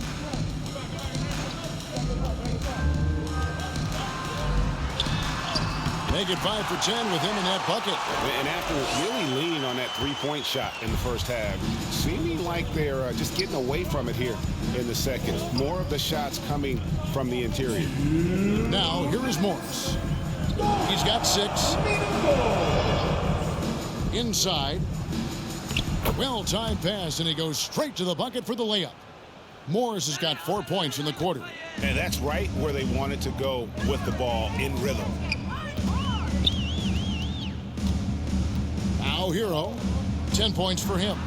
Make it 5 for 10 with him in that bucket. And after really leaning on that 3-point shot in the first half, seeming like they're just getting away from it here in the second. More of the shots coming from the interior. Now here is Morris. He's got 6. Inside. Well-timed pass, and he goes straight to the bucket for the layup. Morris has got 4 points in the quarter. And that's right where they wanted to go with the ball in rhythm. Now Now Hero, 10 points for him.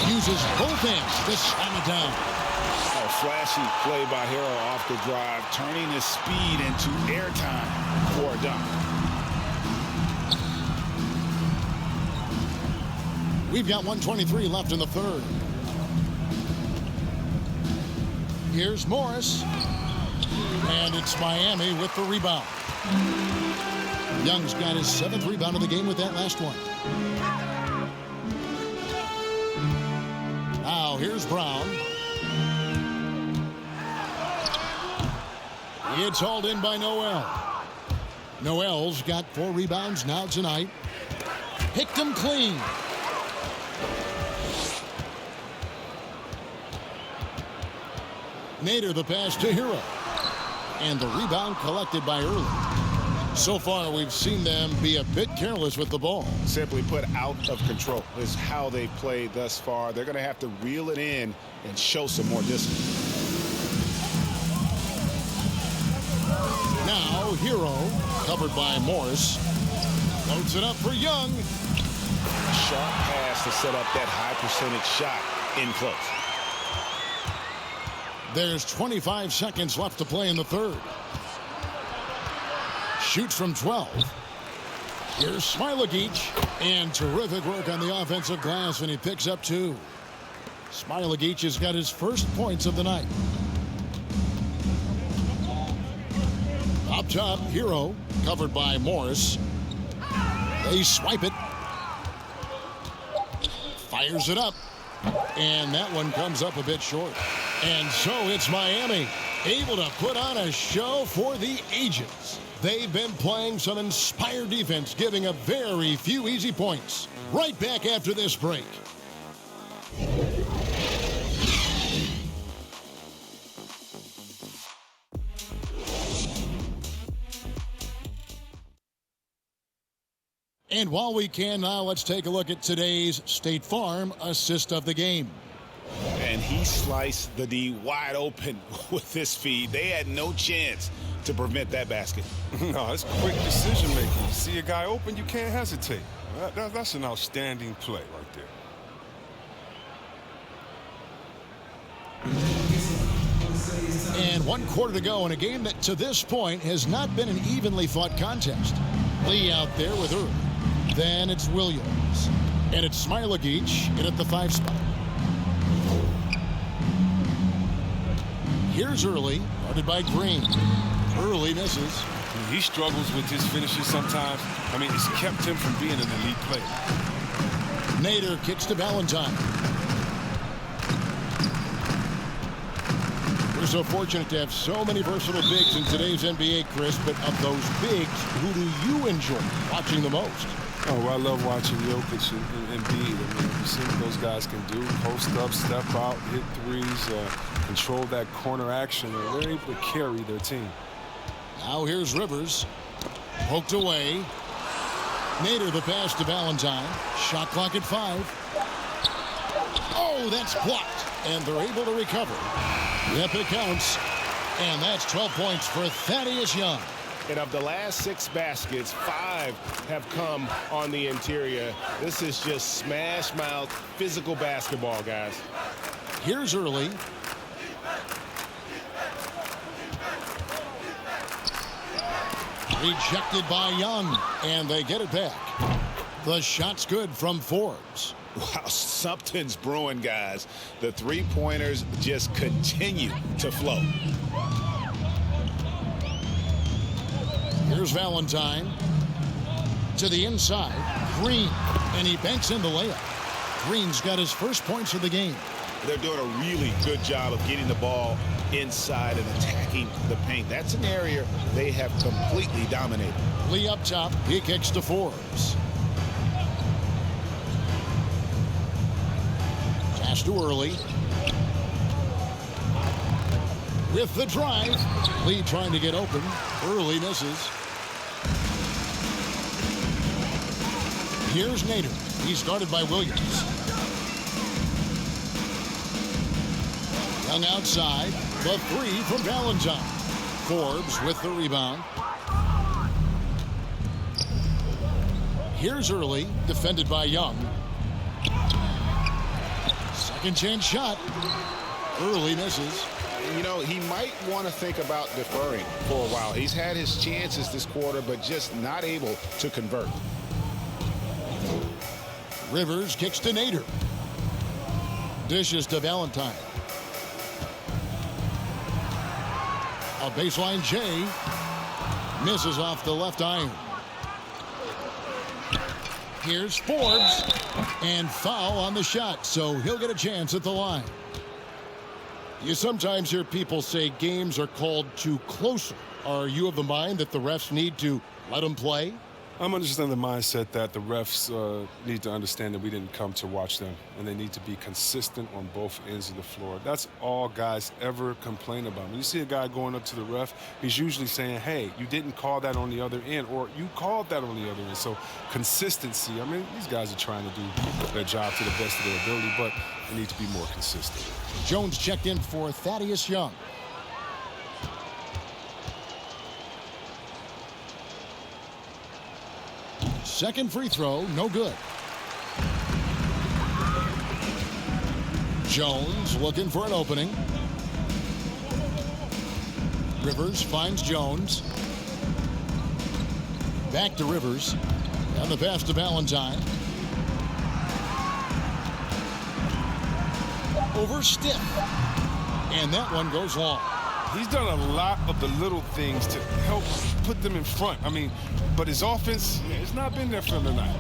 Uses both hands to slam it down. A flashy play by Hero off the drive, turning his speed into airtime for a dunk. We've got 1:23 left in the third. Here's Morris. And it's Miami with the rebound. Young's got his 7th rebound of the game with that last one. Now here's Brown. It's hauled in by Noel. Noel's got 4 rebounds now tonight. Picked him clean. Nader the pass to Hero. And the rebound collected by Early. So far, we've seen them be a bit careless with the ball. Simply put, out of control is how they played thus far. They're going to have to reel it in and show some more discipline. Now, Hero, covered by Morris. Loads it up for Young. Sharp pass to set up that high percentage shot in close. There's 25 seconds left to play in the third. Shoots from 12. Here's Smailagic. And terrific work on the offensive glass, and he picks up 2. Smailagic has got his first points of the night. Up top, Hero, covered by Morris. They swipe it. Fires it up. And that one comes up a bit short. And so it's Miami, able to put on a show for the ages. They've been playing some inspired defense, giving up very few easy points. Right back after this break. And while we can now, let's take a look at today's State Farm assist of the game. And he sliced the D wide open with this feed. They had no chance to prevent that basket. No, it's quick decision making. You see a guy open, you can't hesitate. That's an outstanding play right there. And 1 quarter to go in a game that to this point has not been an evenly fought contest. Lee out there with Early. Then it's Williams. And it's Smailagic in at the 5 spot. Here's Early, guarded by Green. Early misses. He struggles with his finishes sometimes. I mean, it's kept him from being an elite player. Nader kicks to Valentine. We're so fortunate to have so many versatile bigs in today's NBA, Chris, but of those bigs, who do you enjoy watching the most? Oh, well, I love watching Jokic and Embiid. I mean, you see what those guys can do. Post up, step out, hit threes, control that corner action. They're able to carry their team. Now here's Rivers. Poked away. Nader the pass to Valentine. Shot clock at 5. Oh, that's blocked. And they're able to recover. Yep, it counts. And that's 12 points for Thaddeus Young. And of the last 6 baskets, 5 have come on the interior. This is just smash mouth physical basketball, guys. Here's Early. Rejected by Young, and they get it back. The shot's good from Forbes. Wow, something's brewing, guys. The three-pointers just continue to flow. Here's Valentine. To the inside. Green. And he banks in the layup. Green's got his first points of the game. They're doing a really good job of getting the ball inside and attacking the paint. That's an area they have completely dominated. Lee up top. He kicks to Forbes. Pass to Early. With the drive. Lee trying to get open. Early misses. Here's Nader. He's guarded by Williams. Young outside. The 3 from Valentine. Forbes with the rebound. Here's Early, defended by Young. Second chance shot. Early misses. You know, he might want to think about deferring for a while. He's had his chances this quarter, but just not able to convert. Rivers kicks to Nader. Dishes to Valentine. A baseline J. Misses off the left iron. Here's Forbes. And foul on the shot, so he'll get a chance at the line. You sometimes hear people say games are called too closer. Are you of the mind that the refs need to let them play? I'm understanding the mindset that the refs need to understand that we didn't come to watch them, and they need to be consistent on both ends of the floor. That's all guys ever complain about. When you see a guy going up to the ref, he's usually saying, hey, you didn't call that on the other end, or you called that on the other end. So consistency, I mean, these guys are trying to do their job to the best of their ability, but they need to be more consistent. Jones checked in for Thaddeus Young. Second free throw, no good. Jones looking for an opening. Rivers finds Jones. Back to Rivers. And the pass to Valentine. Over Stiff. And that one goes long. He's done a lot of the little things to help put them in front. I mean, but his offense, it's not been there for him tonight.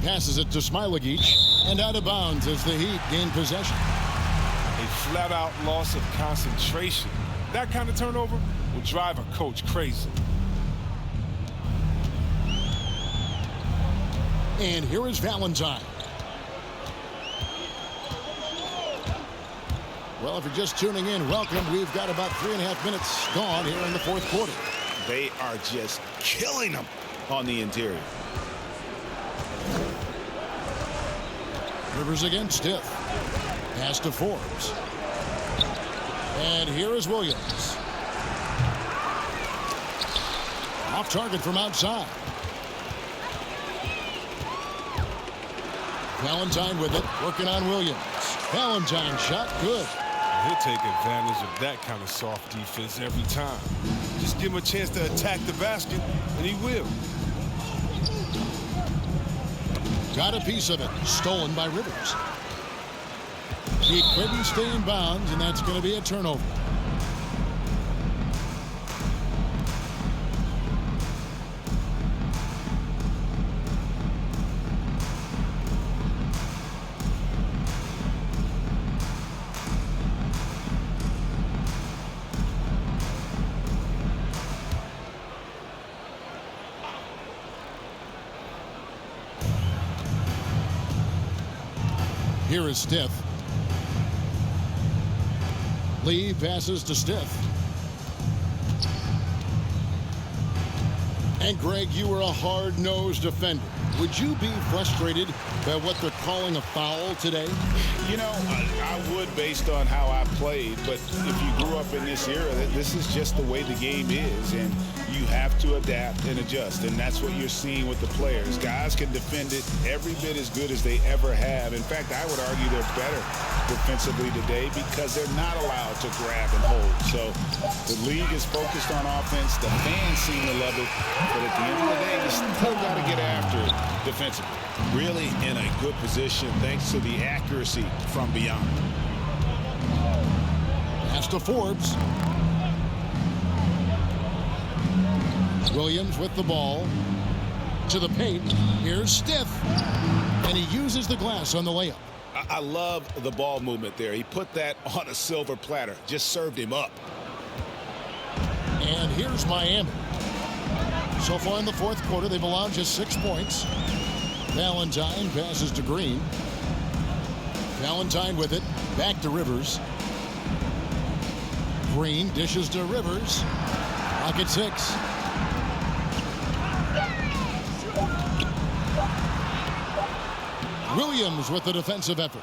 Passes it to Smailagic, and out of bounds as the Heat gain possession. A flat-out loss of concentration. That kind of turnover will drive a coach crazy. And here is Valentine. Well, if you're just tuning in, welcome. We've got about 3.5 minutes gone here in the fourth quarter. They are just killing them on the interior. Rivers against Stiff. Pass to Forbes. And here is Williams. Off target from outside. Valentine with it, working on Williams. Valentine shot good. He'll take advantage of that kind of soft defense every time. Just give him a chance to attack the basket, and he will. Got a piece of it. Stolen by Rivers. He couldn't stay in bounds, and that's going to be a turnover. Here is Stiff. Lee passes to Stiff. And Greg, you were a hard-nosed defender. Would you be frustrated by what they're calling a foul today? You know, I would based on how I played, but if you grew up in this era, this is just the way the game is, and you have to adapt and adjust, and that's what you're seeing with the players. Guys can defend it every bit as good as they ever have. In fact, I would argue they're better defensively today because they're not allowed to grab and hold. So the league is focused on offense. The fans seem to love it, but at the end of the day, you still got to get after it defensively. Really in a good position thanks to the accuracy from beyond. Pass to Forbes. Williams with the ball to the paint. Here's Stiff, and he uses the glass on the layup. I love the ball movement there. He put that on a silver platter, just served him up. And here's Miami. So far in the fourth quarter, they've allowed just 6 points. Valentine passes to Green. Valentine with it. Back to Rivers. Green dishes to Rivers. Rocket 6. Williams with the defensive effort.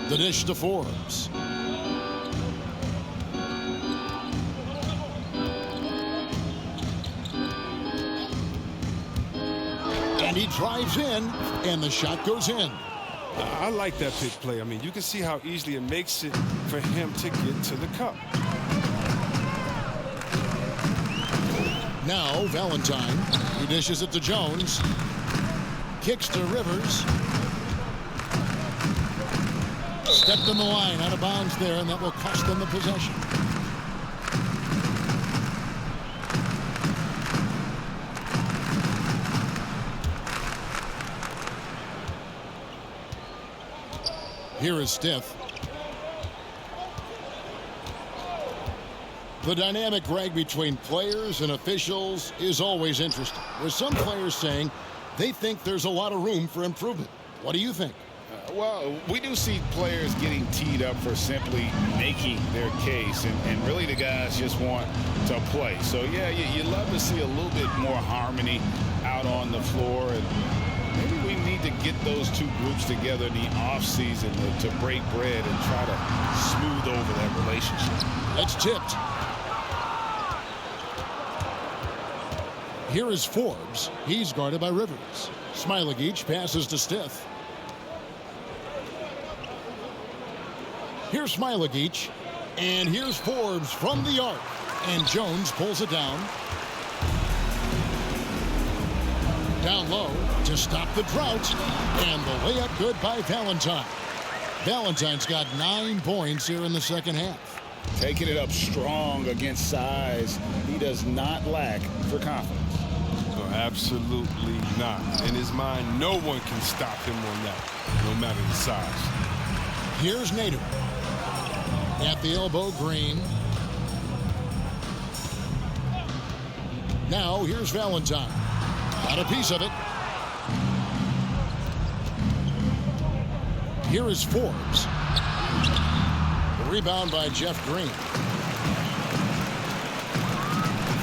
The dish to Forbes. drives in, and the shot goes in. I like that pick play. I mean, you can see how easily it makes it for him to get to the cup. Now Valentine, who dishes it to Jones. Kicks to Rivers. Stepped on the line, out of bounds there, and that will cost them the possession. Here is Stiff. The dynamic, Greg, between players and officials is always interesting. With some players saying they think there's a lot of room for improvement. What do you think? Well, we do see players getting teed up for simply making their case, and really the guys just want to play. So, yeah, you love to see a little bit more harmony out on the floor, and maybe we need to get those two groups together in the offseason to break bread and try to smooth over that relationship. It's tipped. Here is Forbes. He's guarded by Rivers. Smailagic passes to Stiff. Here's Smailagic, and here's Forbes from the arc, and Jones pulls it down. Down low to stop the drought, and the layup good by Valentine. Valentine's got 9 points here in the second half. Taking it up strong against size. He does not lack for confidence. No, absolutely not. In his mind, no one can stop him on that, no matter the size. Here's Nader. At the elbow, Green. Now here's Valentine. Got a piece of it. Here is Forbes. The rebound by Jeff Green.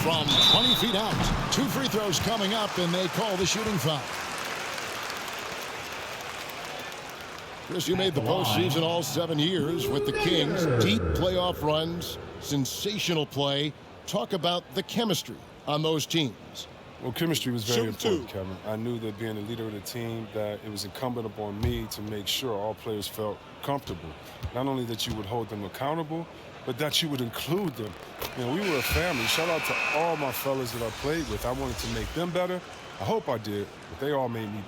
From 20 feet out. 2 free throws coming up, and they call the shooting foul. Chris, you made the postseason all 7 years with the Kings. Deep playoff runs, sensational play. Talk about the chemistry on those teams. Well, chemistry was very important, Kevin. I knew that being the leader of the team, that it was incumbent upon me to make sure all players felt comfortable. Not only that you would hold them accountable, but that you would include them. You know, we were a family. Shout out to all my fellas that I played with. I wanted to make them better. I hope I did, but they all made me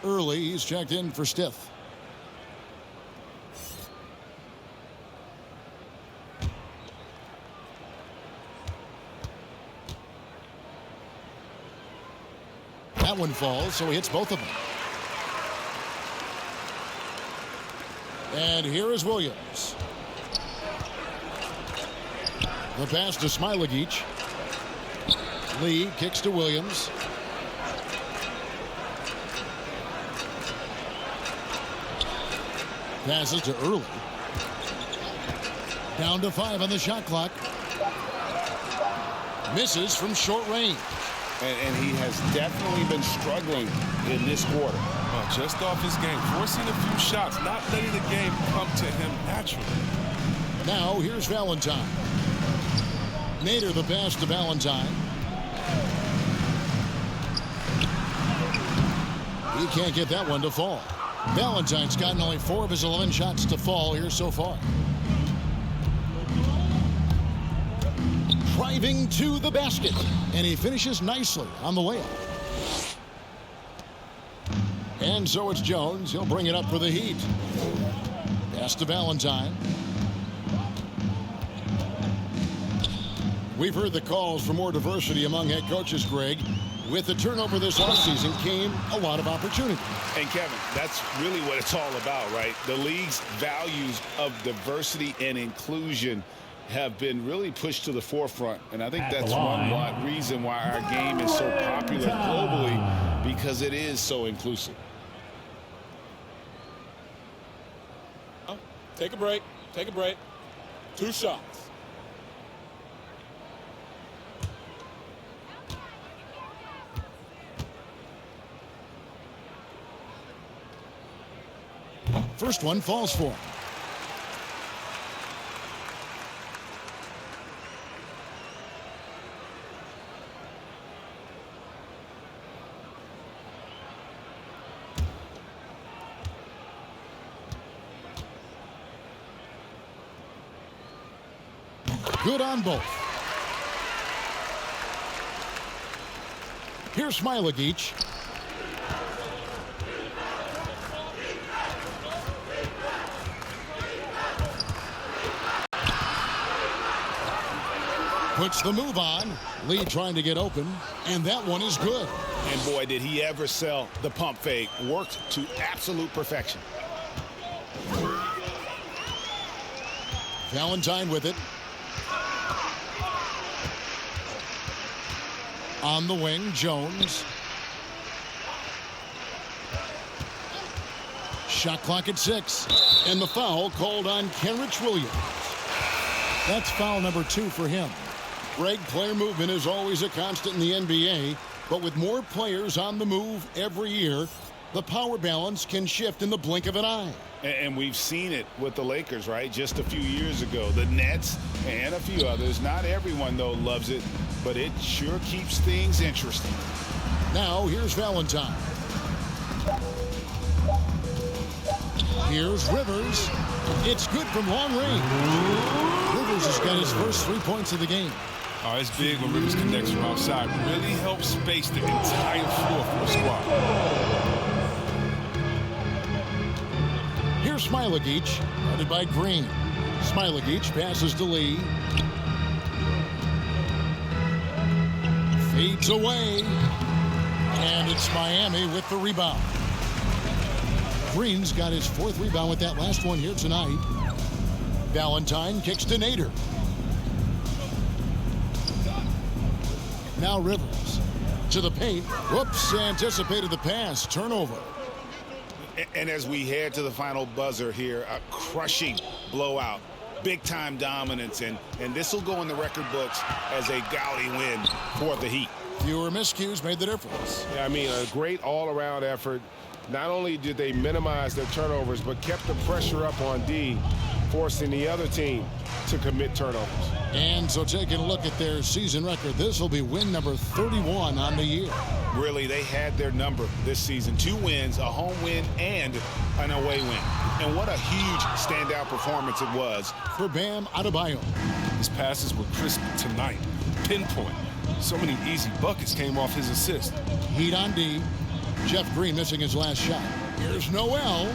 better. Early, he's checked in for Stiff. That one falls, so he hits both of them. And here is Williams. The pass to Smailagic. Lee kicks to Williams. Passes to Early. Down to 5 on the shot clock. Misses from short range. And he has definitely been struggling in this quarter. Just off his game, forcing a few shots, not letting the game come to him naturally. Now here's Valentine. Nader the pass to Valentine. He can't get that one to fall. Valentine's gotten only 4 of his 11 shots to fall here so far. Driving to the basket, and he finishes nicely on the layup. And so it's Jones. He'll bring it up for the Heat. Pass to Valentine. We've heard the calls for more diversity among head coaches, Greg. With the turnover this offseason came a lot of opportunity. And Kevin, that's really what it's all about, right? The league's values of diversity and inclusion have been really pushed to the forefront, and I think that's one reason why our game is so popular globally, because it is so inclusive. Take a break. Take a break. 2 shots. First one falls for him. Good on both. Here's Smailagic. Puts the move on. Lee trying to get open, and that one is good. And boy, did he ever sell the pump fake. Worked to absolute perfection. Valentine with it. On the wing, Jones. Shot clock at 6. And the foul called on Kenrich Williams. That's foul number 2 for him. Greg, player movement is always a constant in the NBA, but with more players on the move every year, the power balance can shift in the blink of an eye. And we've seen it with the Lakers, right? Just a few years ago. The Nets and a few others. Not everyone, though, loves it, but it sure keeps things interesting. Now, here's Valentine. Here's Rivers. It's good from long range. Rivers has got his first 3 points of the game. Oh, it's big when Rivers connects from outside. Really helps space the entire floor for a squad. Here's Smailagic, guarded by Green. Smailagic passes to Lee. Fades away. And it's Miami with the rebound. Green's got his 4th rebound with that last one here tonight. Valentine kicks to Nader. Now Rivers to the paint. Whoops, anticipated the pass. Turnover. And as we head to the final buzzer here, a crushing blowout. Big-time dominance, and this will go in the record books as a gaudy win for the Heat. Fewer miscues made the difference. Yeah, I mean, a great all-around effort. Not only did they minimize their turnovers, but kept the pressure up on D, forcing the other team to commit turnovers. And so taking a look at their season record, this will be win number 31 on the year. Really, they had their number this season. 2 wins, a home win, and an away win. And what a huge standout performance it was for Bam Adebayo. His passes were crisp tonight. Pinpoint. So many easy buckets came off his assist. Heat on D. Jeff Green missing his last shot. Here's Noel.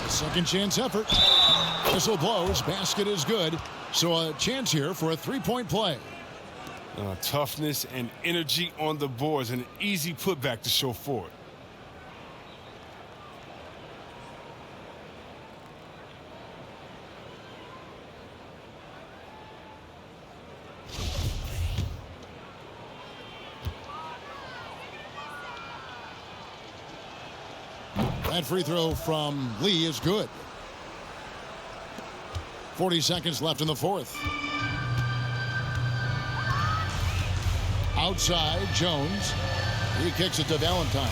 Second chance effort. Whistle blows. Basket is good. So a chance here for a 3-point play. Toughness and energy on the boards, and an easy putback to show for it. That free throw from Lee is good. 40 seconds left in the 4th. Outside, Jones. He kicks it to Valentine.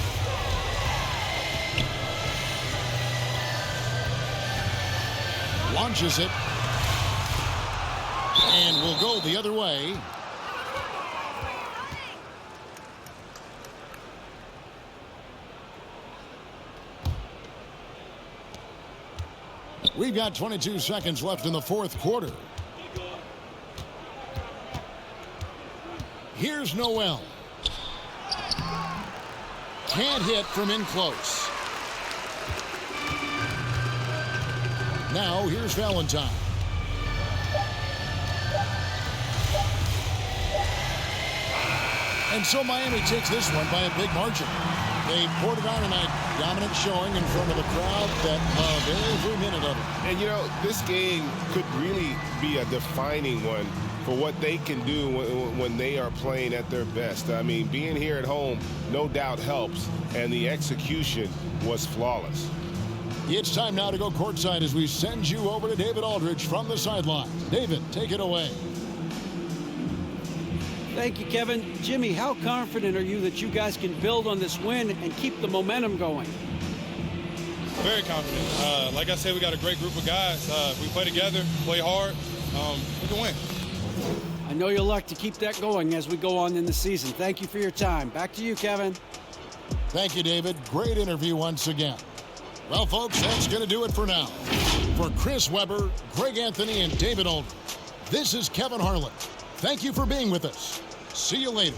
Launches it. And will go the other way. We've got 22 seconds left in the 4th quarter. Here's Noel. Can't hit from in close. Now here's Valentine. And so Miami takes this one by a big margin. They poured it on tonight. Dominant showing in front of the crowd that loved every minute of it. And, you know, this game could really be a defining one for what they can do when they are playing at their best. I mean, being here at home no doubt helps, and the execution was flawless. It's time now to go courtside as we send you over to David Aldridge from the sideline. David, take it away. Thank you, Kevin. Jimmy, how confident are you that you guys can build on this win and keep the momentum going? Very confident. Like I said, we got a great group of guys. We play together, play hard. We can win. I know you'll like to keep that going as we go on in the season. Thank you for your time. Back to you, Kevin. Thank you, David. Great interview once again. Well, folks, that's going to do it for now. For Chris Webber, Greg Anthony, and David Aldridge, This is Kevin Harlan. Thank you for being with us. See you later.